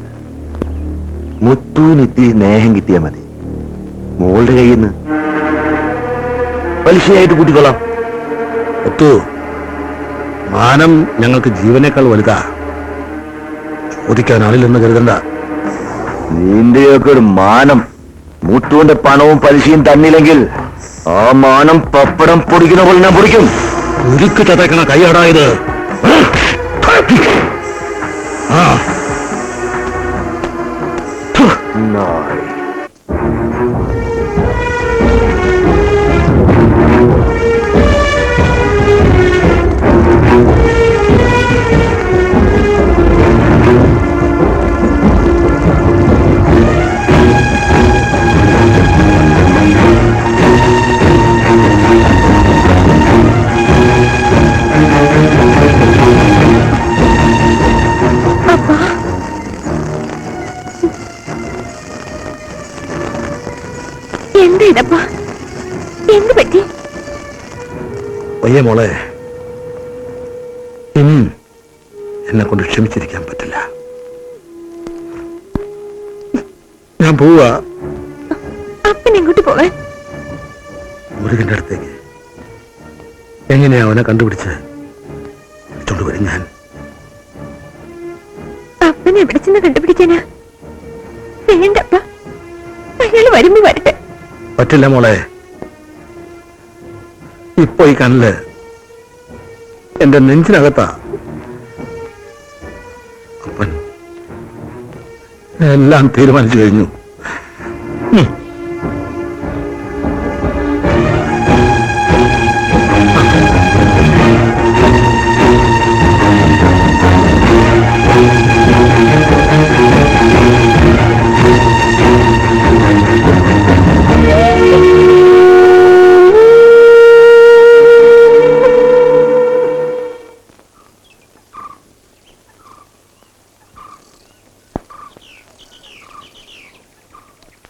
മുത്തുവിന് ഇത്തിരി സ്നേഹം കിട്ടിയാൽ മതി. മോളുടെ കയ്യിൽ നിന്ന് പലിശയായിട്ട് കൂട്ടിക്കൊള്ളാം. മുത്തു, മാനം ഞങ്ങൾക്ക് ജീവനേക്കാൾ വലുതാ. ചോദിക്കാൻ ആളില്ലെന്ന് കരുതണ്ട. നിന്റെയൊക്കെ ഒരു മാനം മുത്തുവിന്റെ പണവും പലിശയും തന്നില്ലെങ്കിൽ ആ മാനം പപ്പടം പൊടിക്കുന്ന പോലെ ഞാൻ പൊടിക്കും. ഉരുക്ക് ചതക്കണ കൈയാടായത്. ആ നായ്. എന്താ ഇതപ്പാ? എന്ത് പറ്റി? വയ്യ മോളെ, എന്നെ കൊണ്ട് ക്ഷമിച്ചിരിക്കാൻ പറ്റില്ല. പോവാ. അപ്പൻ എങ്ങോട്ട് പോവാൻ? മുരുകന്റെ അടുത്തേക്ക്. എങ്ങനെയാ അവനെ കണ്ടുപിടിച്ച് വിളിച്ചോണ്ടുവരും ഞാൻ. അപ്പനെ എവിടെ ചെന്ന് കണ്ടുപിടിക്കാനാ? വേണ്ടപ്പ, അയാൾ വരുമ്പോ വരട്ടെ. പറ്റില്ല മോളെ. ഇപ്പൊ ഈ കനല് എന്റെ നെഞ്ചിനകത്താ. അപ്പൻ എല്ലാം തീരുമാനിച്ചു കഴിഞ്ഞു.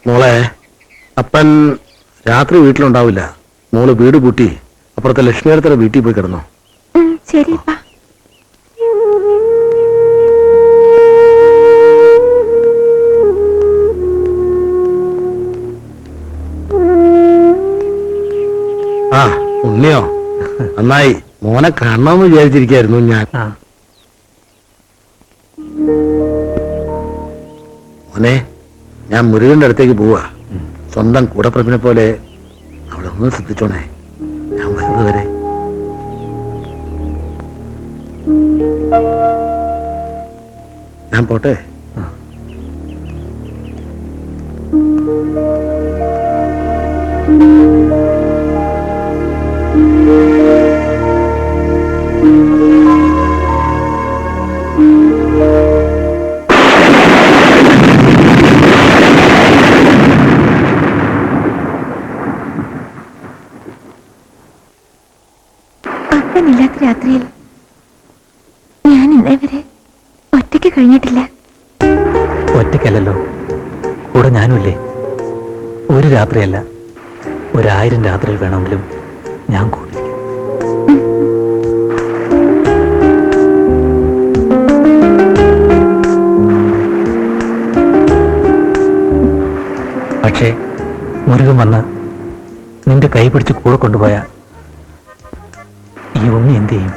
മോളെ, അപ്പൻ രാത്രി വീട്ടിലുണ്ടാവില്ല. മോള് വീട് പൂട്ടി അപ്പുറത്തെ ലക്ഷ്മിയടുത്ത വീട്ടിൽ പോയി കിടന്നോ. ശരിപ്പാ. ആ ഉണ്ണിയോ, നന്നായി. മോനെ കാണണമെന്ന് വിചാരിച്ചിരിക്കായിരുന്നു ഞാൻ. മോനെ, ഞാൻ മുരുകന്റെ അടുത്തേക്ക് പോവാ. സ്വന്തം കൂടപ്പിറപ്പിനെ പോലെ അവിടെ ഒന്ന് ശ്രദ്ധിച്ചോണേ. ഞാൻ വരുന്നത് വരെ. ഞാൻ പോട്ടെ. അപ്പനില്ലാത്ത രാത്രിയിൽ ഞാൻ ഇന്നേ വരെ ഒറ്റയ്ക്ക് കഴിഞ്ഞിട്ടില്ല. ഒറ്റയ്ക്കല്ലല്ലോ, കൂടെ ഞാനുമില്ലേ. ഒരു രാത്രിയല്ല, 1000 രാത്രിയിൽ വേണമെങ്കിലും ഞാൻ കൂടിയിരിക്കും. പക്ഷേ മുരുകൻ വന്ന് നിന്റെ കൈ പിടിച്ച് കൂടെ കൊണ്ടുപോയ ഈ ഉണ്ണി എന്ത് ചെയ്യും?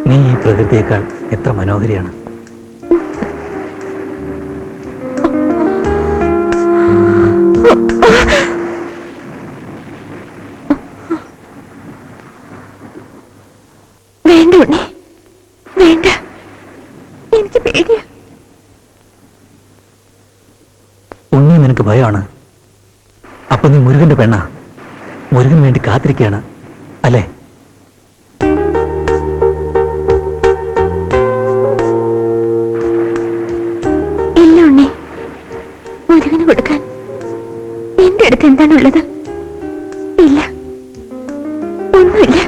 നീ ഈ പ്രകൃതിയേക്കാൾ എത്ര മനോഹരിയാണ്. വേണ്ട ഉണ്ണി, വേണ്ട. എനിക്ക് പേടിയാ. ഉണ്ണി നിനക്ക് ഭയമാണ്. അപ്പൊ നീ മുരുകന്റെ പെണ്ണാ. മുരുകന് വേണ്ടി കാത്തിരിക്കുകയാണ് അല്ലേ? ഇല്ല ഉണ്ണി, മുരുകന് കൊടുക്കാൻ എന്റെ അടുത്ത് എന്താണുള്ളത്? ഇല്ല, ഒന്നുമില്ല.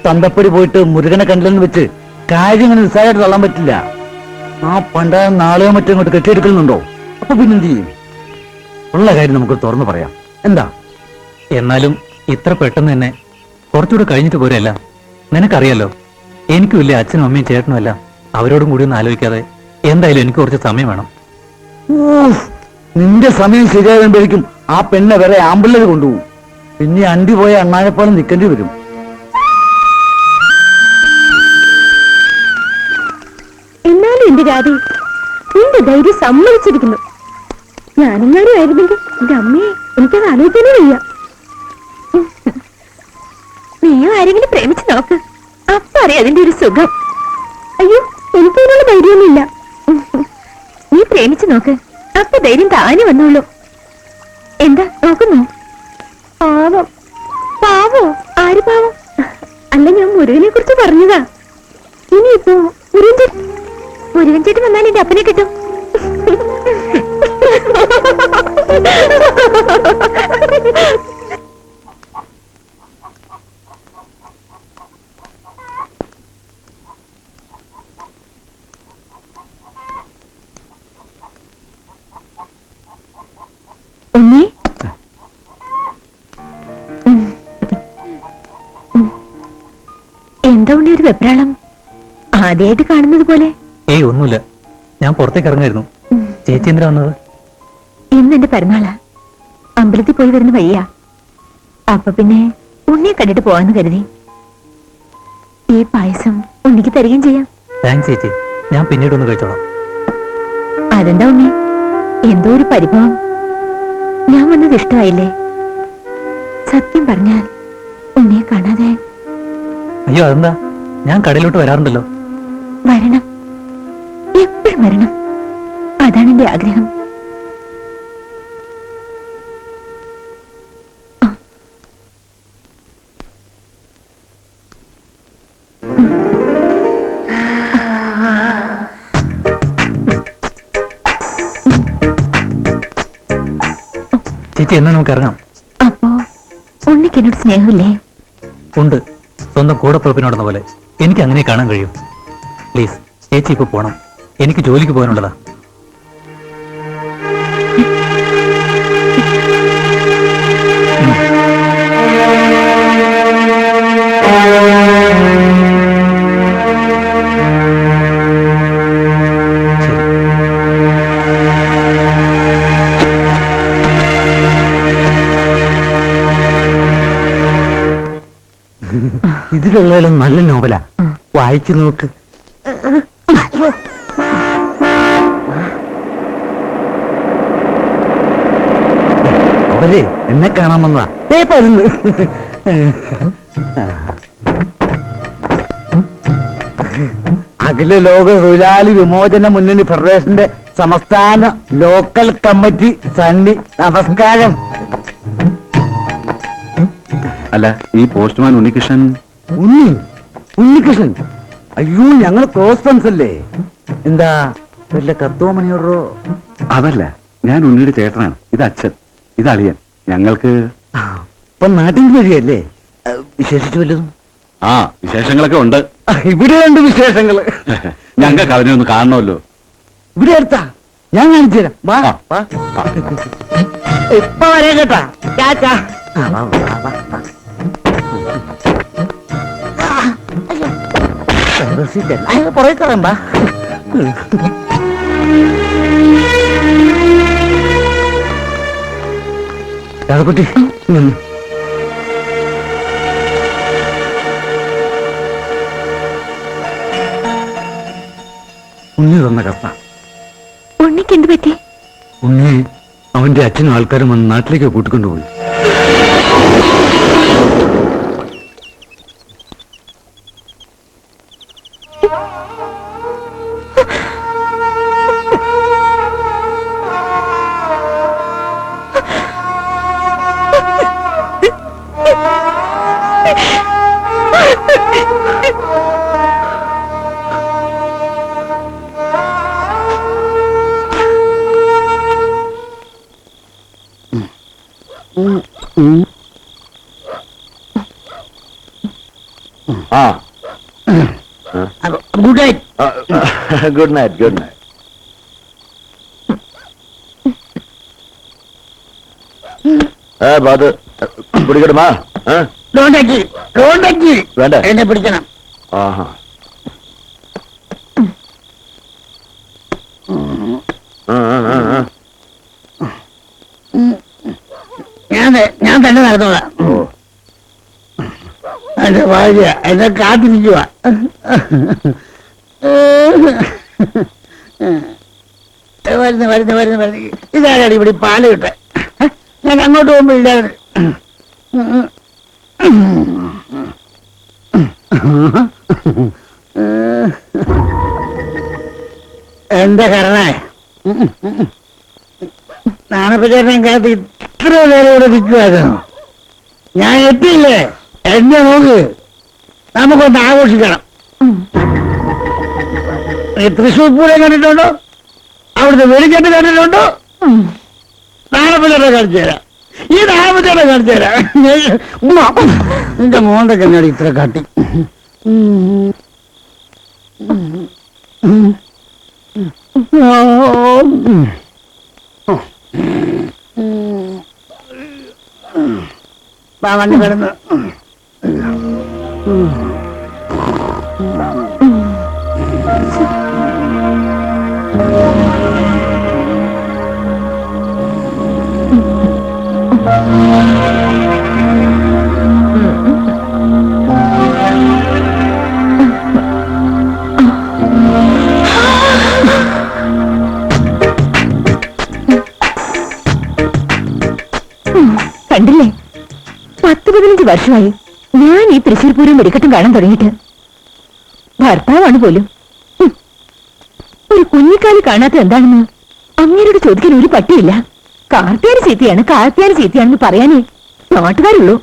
തന്തപ്പടി പോയിട്ട് മുരുകനെ കണ്ടില്ലെന്ന് വെച്ച് കാര്യം അങ്ങനെ നിസ്സാരമായിട്ട് തള്ളാൻ പറ്റില്ല. ആ പണ്ടായ നാളെയോ മറ്റോ ഇങ്ങോട്ട് കെട്ടിയെടുക്കുന്നുണ്ടോ? അപ്പൊ പിന്നെന്ത് ചെയ്യും? ഉള്ള കാര്യം നമുക്ക് തുറന്നു പറയാം. എന്താ? എന്നാലും ഇത്ര പെട്ടെന്ന് തന്നെ കുറച്ചുകൂടെ കഴിഞ്ഞിട്ട് പോരല്ല. നിനക്കറിയാലോ, എനിക്കും ഇല്ലേ അച്ഛനും അമ്മയും ചേട്ടനും എല്ലാം. അവരോടും കൂടി ഒന്ന് ആലോചിക്കാതെ എന്തായാലും എനിക്ക് കുറച്ച് സമയം വേണം. നിന്റെ സമയം ശരിയാകുമ്പോഴേക്കും ആ പെണ്ണെ വരെ ആമ്പിള്ളേര് കൊണ്ടുപോകും. പിന്നെ അണ്ടി പോയ അണ്ണാനെപ്പോലും നിൽക്കേണ്ടി വരും. എന്നാലും എന്റെ രാധി, നിന്റെ ധൈര്യം സമ്മതിച്ചിരിക്കുന്നു. ഞാനെങ്ങാനും ആയിരുന്നെങ്കിൽ എന്റെ അമ്മയെ എനിക്കത് ആലോചിക്കാനേ വയ്യ. നീയും ആരെങ്കിലും പ്രേമിച്ച് നോക്ക്, അപ്പൊ അറിയാം അതിന്റെ ഒരു സുഖം. അയ്യോ, എനിക്കതിനുള്ള ധൈര്യമൊന്നുമില്ല. നീ പ്രേമിച്ച് നോക്ക്, അപ്പൊ ധൈര്യം താനെ വന്നോളൂ. എന്താ നോക്കുന്നു? പാവം. പാവോ? ആര് പാവം? അല്ല, ഞാൻ മുരുകനെ കുറിച്ച് പറഞ്ഞതാ. ഇനിയിപ്പോ മുരുകൻ ചേട്ടൻ വന്നാൽ എന്റെ അപ്പനെ കിട്ടും. ഉണ്ണി, എന്താ ഉണ്ണി ഒരു വെപ്രാളം? ആദ്യമായിട്ട് കാണുന്നത് പോലെ. ഏയ് ഒന്നുമില്ല, ഞാൻ പുറത്തേക്ക് ഇറങ്ങായിരുന്നു. ചേച്ചി എന്തിനാ വന്നത്? ഇന്ന് എന്റെ പിറന്നാളാ, അമ്പലത്തിൽ പോയി വരുന്ന വഴിയാ. അപ്പൊ പിന്നെ ഉണ്ണിയെ കണ്ടിട്ട് പോവാന്ന് കരുതി. ഈ പായസം ഉണ്ണിക്ക് തരികയും ചെയ്യാം. താങ്ക്സ് ചേച്ചി, ഞാൻ പിന്നീട് ഒന്ന് കഴിച്ചോളാം. അതെന്താ ഉണ്ണി, എന്തോ ഒരു പരിഭവം? ഞാൻ വന്നത് ഇഷ്ടമായില്ലേ? സത്യം പറഞ്ഞാൽ ഉണ്ണിയെ കാണാതെ. അയ്യോ അതെന്താ, ഞാൻ കടയിലോട്ട് വരാറുണ്ടല്ലോ. വരണം, എപ്പോഴും വരണം. അതാണ് എന്റെ ആഗ്രഹം. ചേച്ചി എന്നാ നമുക്ക് ഇറങ്ങാം. അപ്പോ ഉണ്ണിക്ക് എന്നോട് സ്നേഹമില്ലേ? ഉണ്ട്, സ്വന്തം കൂടപ്പുറപ്പിനോടെന്ന പോലെ. എനിക്ക് അങ്ങനെ കാണാൻ കഴിയും. പ്ലീസ് ചേച്ചി ഇപ്പൊ പോണം, എനിക്ക് ജോലിക്ക് പോകാനുള്ളതാ. ഇതിലുള്ളതിലും നല്ല നോവലാ, വായിച്ചു നോക്ക്. അവരെ എന്നെ കാണാൻ വന്നതാ. പരുന്ന് അഖില ലോക തൊഴിലാളി വിമോചന മുന്നണി ഫെഡറേഷന്റെ സംസ്ഥാന ലോക്കൽ കമ്മിറ്റി സണ്ണി, നമസ്കാരം. അല്ല, ഈ പോസ്റ്റ്മാൻ ഉണ്ണികൃഷ്ണൻ? ഉണ്ണികൃഷ്ണൻ? അയ്യോ, ഞങ്ങൾ ക്ലോസ് ഫ്രണ്ട്സ് അല്ലേ. എന്താ വല്ല കത്തോ മണിയോടോ? അതല്ല, ഞാൻ ഉണ്ണിയുടെ ചേട്ടനാണ്. ഇത് അച്ഛൻ, ഇത് അളിയൻ. ഞങ്ങൾക്ക് ഇപ്പൊ നാട്ടിൽ വരികയല്ലേ? വിശേഷിച്ചു വല്ലതും? ആ, വിശേഷങ്ങളൊക്കെ ഉണ്ട്. ഇവിടെ ഉണ്ട് വിശേഷങ്ങള്. ഞങ്ങൾക്ക് അവനെ ഒന്ന് കാണണമല്ലോ. ഇവിടെ അടുത്താ, ഞാൻ കാണിച്ചു തരാം. വാ. ആ, വാ. ഇപ്പൊ വരെ കേട്ടാ. ചാച്ചാ. പുറകെ കയറണ്ട. രാധക്കുട്ടി, ഉണ്ണി തന്ന കത്ത. ഉണ്ണിക്ക് എന്ത് പറ്റി? ഉണ്ണി അവന്റെ അച്ഛനും ആൾക്കാരും വന്ന് നാട്ടിലേക്ക് കൂട്ടിക്കൊണ്ടുപോയി. ആ, ഗുഡ് നൈറ്റ് ഗുഡ് നൈറ്റ്. ബാത് പിടിക്കണമാ? വേണ്ട, എന്നെ പിടിക്കണം. ആഹാ. ഞാൻ തന്നെ നടന്നോളാം. എന്റെ ഭാര്യ എന്നെ കാത്തിരിക്കുക. വരുന്നു. ഇതാരാണ് ഇവിടെ പാല് കിട്ടെ? ഞാൻ അങ്ങോട്ട് പോകുമ്പോ ഇല്ലാതെ. എന്താ കാരണേ? നാണപ്പച്ചേട്ടൻ കാത്ത് ഇത്ര നേരം ഇവിടെ നിൽക്കുമായിരുന്നു. ഞാൻ എത്തിയില്ലേ? എന്നെ നോക്ക്, നമുക്കൊന്ന് ആഘോഷിക്കണം. തൃശ്ശൂർ പൂരം കണ്ടിട്ടുണ്ടോ? അവിടുത്തെ വെളിക്കെട്ട് കണ്ടിട്ടുണ്ടോ? നാണപ്പച്ചേട്ടനെ കാണിച്ചു തരാം. ഈ നാണപ്പച്ചേട്ടനെ കാണിച്ചു തരാം. നിന്റെ മോന്റെ കണ്ണാടി ഇത്ര കാട്ടി. വണ്ടി കിടന്ന് കണ്ടില്ലേ, 10-15 വർഷമായി ഞാൻ ഈ തൃശ്ശൂർ പൂരം വെടിക്കെട്ടും കാണാൻ തുടങ്ങിയിട്ട്. ഭർത്താവാണ് പോലും. ഒരു കുഞ്ഞിക്കാലി കാണാത്ത എന്താണെന്ന് അങ്ങേരോട് ചോദിക്കാൻ ഒരു പട്ടിയില്ല. കാർത്തിയാനി ചീത്തയാണെന്ന് പറയാനേ നാട്ടുകാരുള്ളൂ.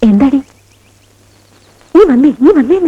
എന്താടി നീ വന്നേ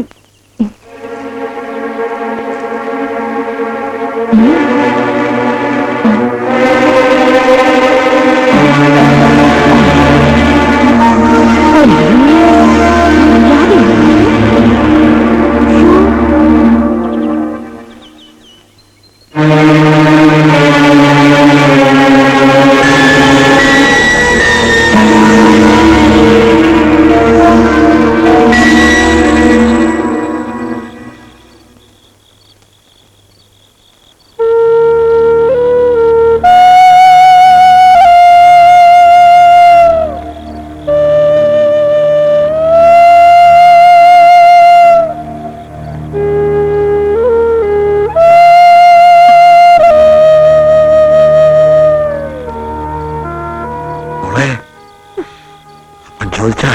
ചോദിച്ചാ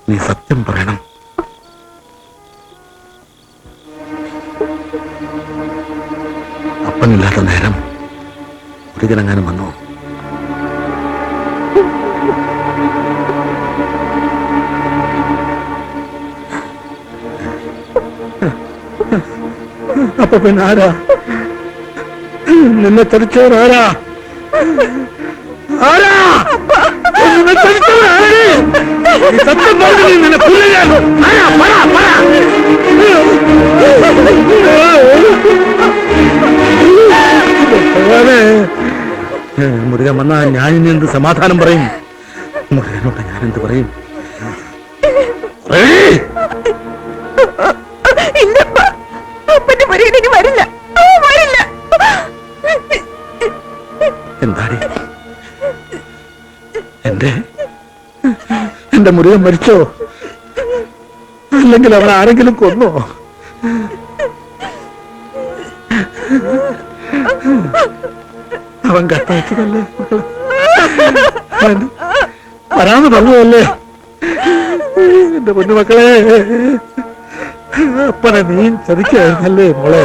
നീ സത്യം പറയണം. അപ്പനില്ലാത്ത നേരം ഒരിക്കലെങ്ങാനും വന്നു? അപ്പൊ പിന്നെ ആരാ നിന്നെ ചതിച്ചവരാരാ? ആരാ നിന്നെ ചതിച്ചവരാരേ? സത്യം പറഞ്ഞു നിന്നെ പുല്ലിയാലോ? ആരാ? പറ. മുരുകൻ വന്നാ ഞാൻ ഇനി എന്ത് സമാധാനം പറയും? മുരുകനോട് ഞാൻ എന്ത് പറയും? വരില്ല. എന്താടി എന്റെ മുരുകൻ മരിച്ചോ? അല്ലെങ്കിൽ അവൻ ആരെങ്കിലും കൊന്നോ? അവൻ കത്തയച്ചതല്ലേ വരാന്ന് പറഞ്ഞതല്ലേ? എന്റെ പൊന്നുമക്കളെ, അപ്പനെ നീ ചതിക്കായിരുന്നല്ലേ മോളെ?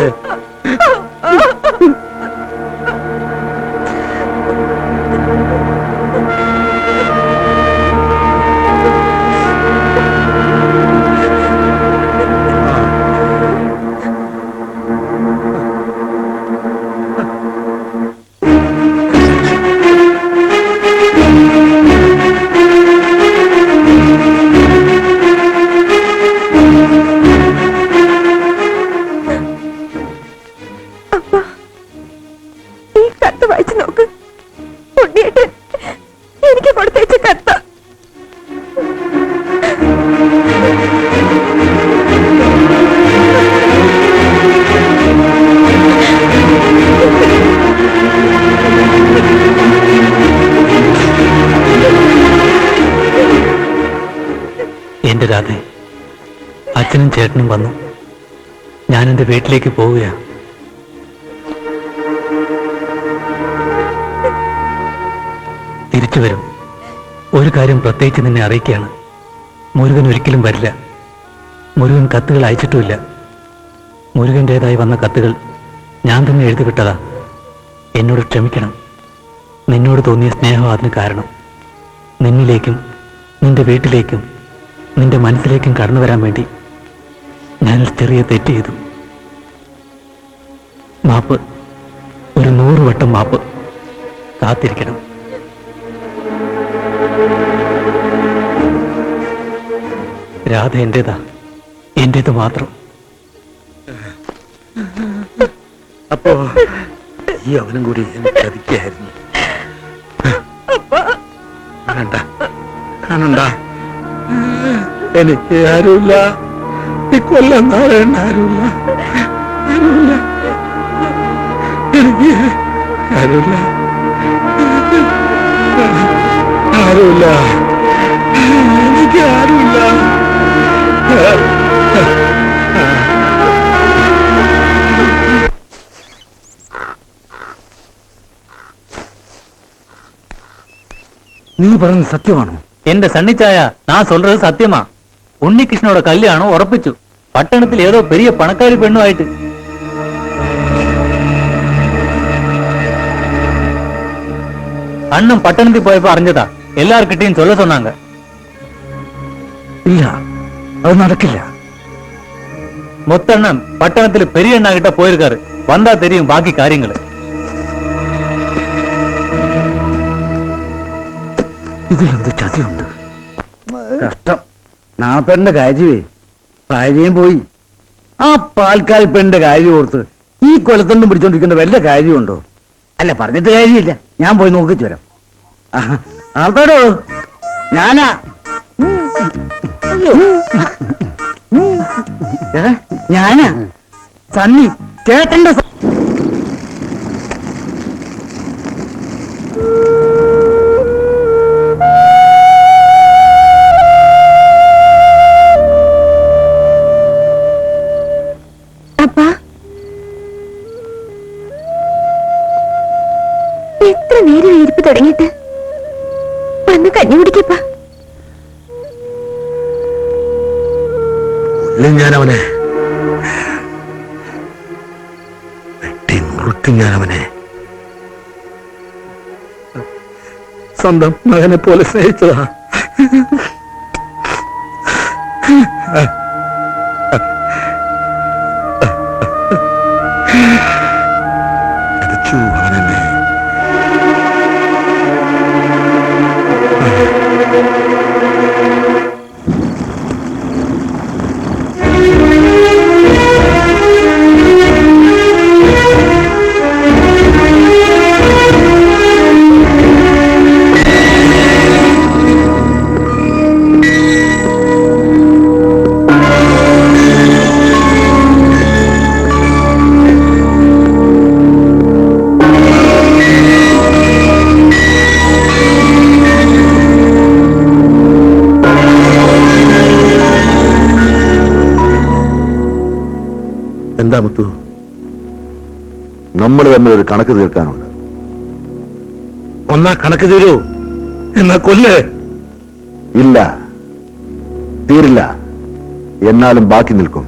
എന്റെ രാധേ, അച്ഛനും ചേട്ടനും വന്നു. ഞാൻ എന്റെ വീട്ടിലേക്ക് പോവുകയാണ്. തിരിച്ചു വരും. ഒരു കാര്യം പ്രത്യേകിച്ച് നിന്നെ അറിയിക്കുകയാണ്. മുരുകൻ ഒരിക്കലും വരില്ല. മുരുകൻ കത്തുകൾ അയച്ചിട്ടുമില്ല. മുരുകൻ്റെതായി വന്ന കത്തുകൾ ഞാൻ തന്നെ എഴുതിവിട്ടതാ. എന്നോട് ക്ഷമിക്കണം. നിന്നോട് തോന്നിയ സ്നേഹം അതിന് കാരണം. നിന്നിലേക്കും നിന്റെ വീട്ടിലേക്കും നിന്റെ മനസ്സിലേക്കും കടന്നു വരാൻ വേണ്ടി ഞാനൊരു ചെറിയ തെറ്റ് ചെയ്തു. മാപ്പ്, ഒരു 100 വട്ടം മാപ്പ്. കാത്തിരിക്കണം. രാധ എന്റേതാ, എന്റേത് മാത്രം. അപ്പോ ഈ അവനും കൂടി എന്നെ ചതിക്കായിരുന്നു. കാണണ്ട, എനിക്ക് ആരുമില്ല. ഈ കൊല്ലം നാളെണ്ണ ആരുമില്ല. എനിക്ക് ആരുമില്ല. എനിക്ക് ആരുമില്ല. നീ പറയുന്നത് സത്യമാണോ? എന്റെ സണ്ണിച്ചായ, ഞാൻ சொல்றது സത്യമാ. ഉണ്ണികൃഷ്ണനോட കല്യാണം ഉറപ്പിച്ചു. പട്ടണത്തിൽ ഏതോ പെരിയ പണക്കാരി പെണ്ണുമായിട്ട്. അണ്ണൻ പട്ടണത്തിൽ പോയപ്പോ അറിഞ്ഞതാ. എല്ലാർക്കിട്ടെയും சொல்ல சொன்னாங்க. ഇല്ല, അത് നടക്കില്ല. மொத்தண்ணன் பட்டணத்துல பெரிய அண்ணா கிட்ட போயிருக்காரு. வந்தா தெரியும் பாக்கி காரியங்கள். ഇതിലെന്ത് ചതിയുണ്ട്? കഷ്ടം. നാപ്പേന്റെ കാര്യമേ, ഭാര്യയും പോയി. ആ പാൽക്കാൽ പെണ്ണിന്റെ കാര്യം ഓർത്ത് ഈ കൊലത്തൊണ്ടും പിടിച്ചോണ്ടിരിക്കേണ്ട വല്ല കാര്യമുണ്ടോ? അല്ല, പറഞ്ഞിട്ട് കാര്യമില്ല. ഞാൻ പോയി നോക്കിച്ചു വരാം. ആൾക്കാരോ, ഞാനാ. ഞാനാ സണ്ണി, ചേട്ടന്റെ എത്ര നേരം ഇരിപ്പ് തുടങ്ങിയിട്ട് വന്ന് കഞ്ഞി കുടിക്കപ്പാ. ഞാനവനെ വെട്ടി നുറുക്കും. ഞാനവനെ സ്വന്തം മകനെ പോലെ സ്നേഹിച്ചതാ. അവനെന്നെ നമ്മൾ തമ്മിൽ ഒരു കണക്ക് തീർക്കാനുണ്ട്. ഒന്നാ കണക്ക് തീരൂ, എന്നാ കൊല്ലേ. ഇല്ല, തീരില്ല. എന്നാലും ബാക്കി നിൽക്കും.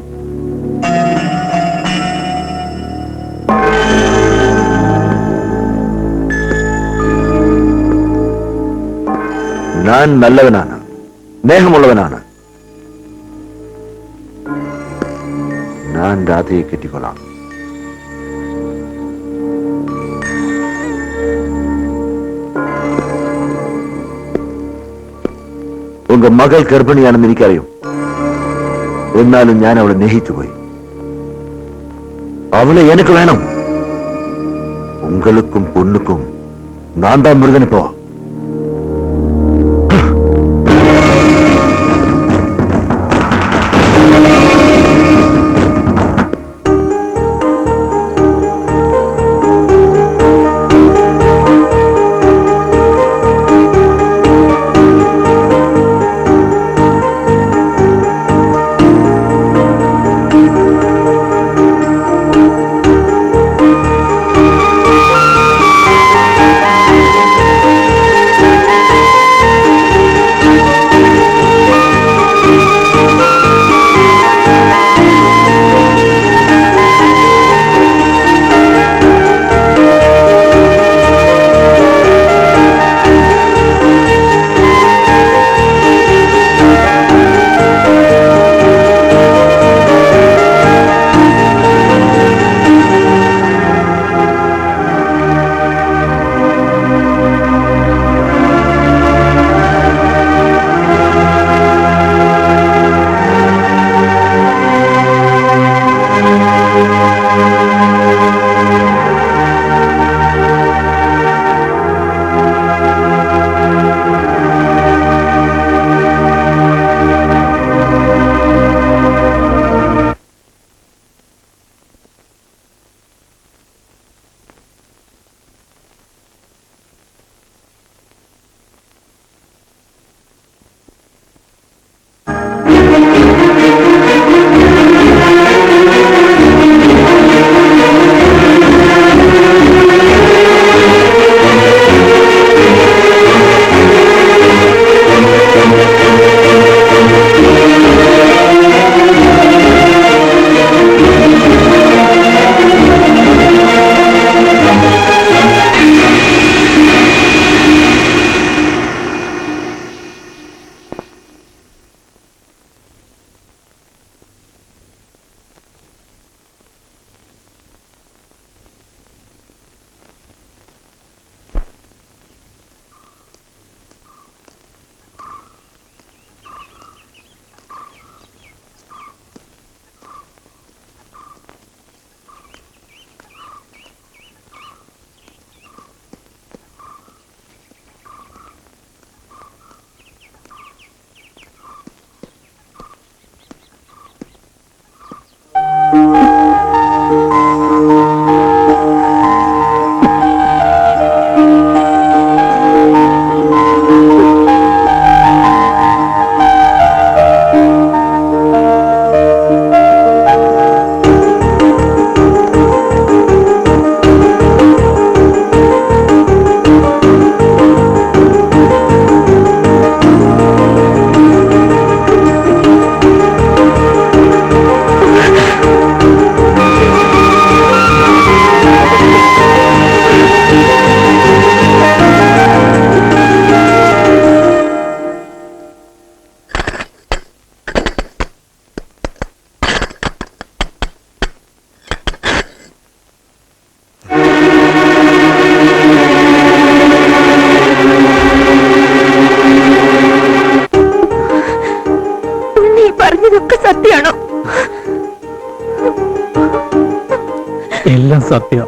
ഞാൻ നല്ലവനാണ്, സ്നേഹമുള്ളവനാണ്. ഞാൻ രാധയെ കെട്ടിക്കൊള്ളാം. ഉങ്ക മകൾ ഗർഭിണിയാണെന്ന് എനിക്കറിയും. എന്നാലും ഞാൻ അവളെ സ്നേഹിച്ചുപോയി. അവളെ എനിക്ക് വേണം. ഉങ്ങൾക്കും പൊണ്ണുക്കും நான் தான் முருகன். இப்போ എല്ലാം സത്യം.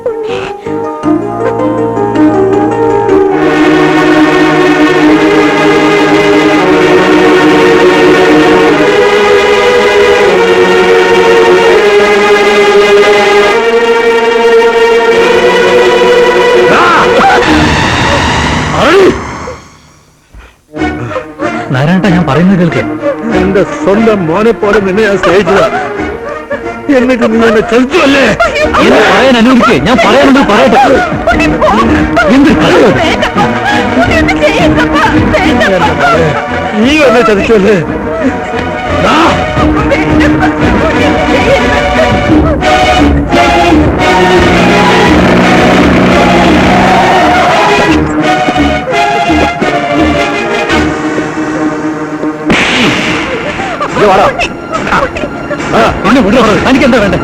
നാരായണ, ഞാൻ പറയുന്നത് കേൾക്കേ. എന്റെ സ്വന്തം മോനെ പോലെ നിന്നെ ഞാൻ സ്നേഹിച്ചതാ. എന്നിട്ട് നീ എന്നെ ചതിച്ചല്ലേ? എന്നെ പറയാൻ അനുവദിക്കേ, ഞാൻ പറയാനുണ്ട് പറയട്ടെ. എന്ത് കളിയാണ്? നീ എന്നെ ചതിച്ചല്ലേ? എന്നെ വിടോ, എനിക്ക് എന്താ വേണ്ടേ?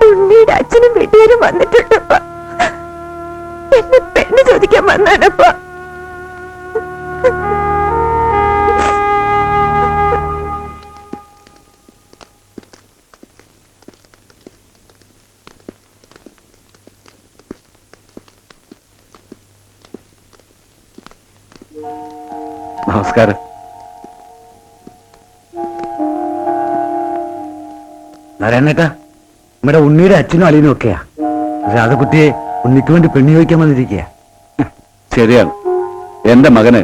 ഉണ്ണിയുടെ അച്ഛനും വീട്ടുകാരും വന്നിട്ടുണ്ടപ്പ. എന്നെ പെണ്ണ് ചോദിക്കാൻ വന്നാനപ്പ. നമസ്കാരം. നാരായണേട്ടാ, നമ്മുടെ ഉണ്ണിയുടെ അച്ഛനും അളിയനും ഒക്കെയാ. രാധകുട്ടിയെ ഉണ്ണിക്ക് വേണ്ടി പെണ്ണു ചോദിക്കാൻ വന്നിരിക്കുക. ശരിയാണ്. എന്റെ മകന്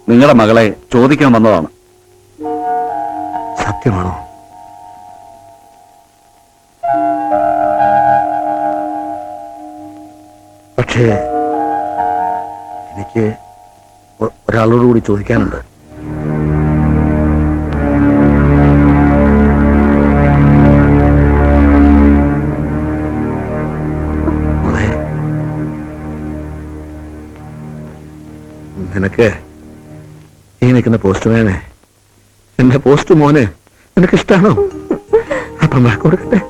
നിങ്ങളുടെ മകളെ ചോദിക്കാൻ വന്നതാണ്. സത്യമാണോ? പക്ഷേ എനിക്ക് ഒരാളോട് കൂടി ചോദിക്കാനുണ്ട്. നിനക്ക് ഈ നിൽക്കുന്ന പോസ്റ്റ്മാനെ, എന്റെ പോസ്റ്റ് മോനെ നിനക്ക് ഇഷ്ടാണോ? അപ്പം വാക്ക് കൊടുക്കട്ടെ.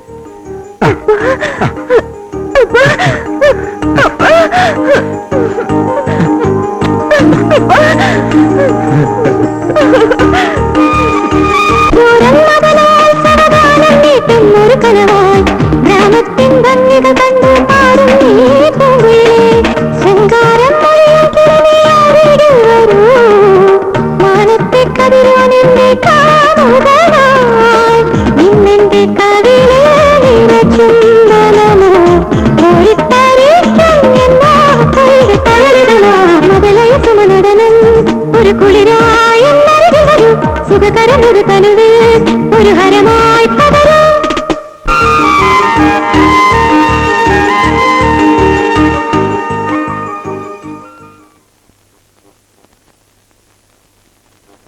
അപ്പ പരന്നൊരു തനുവ് ഒരു ഹരമായി പകരും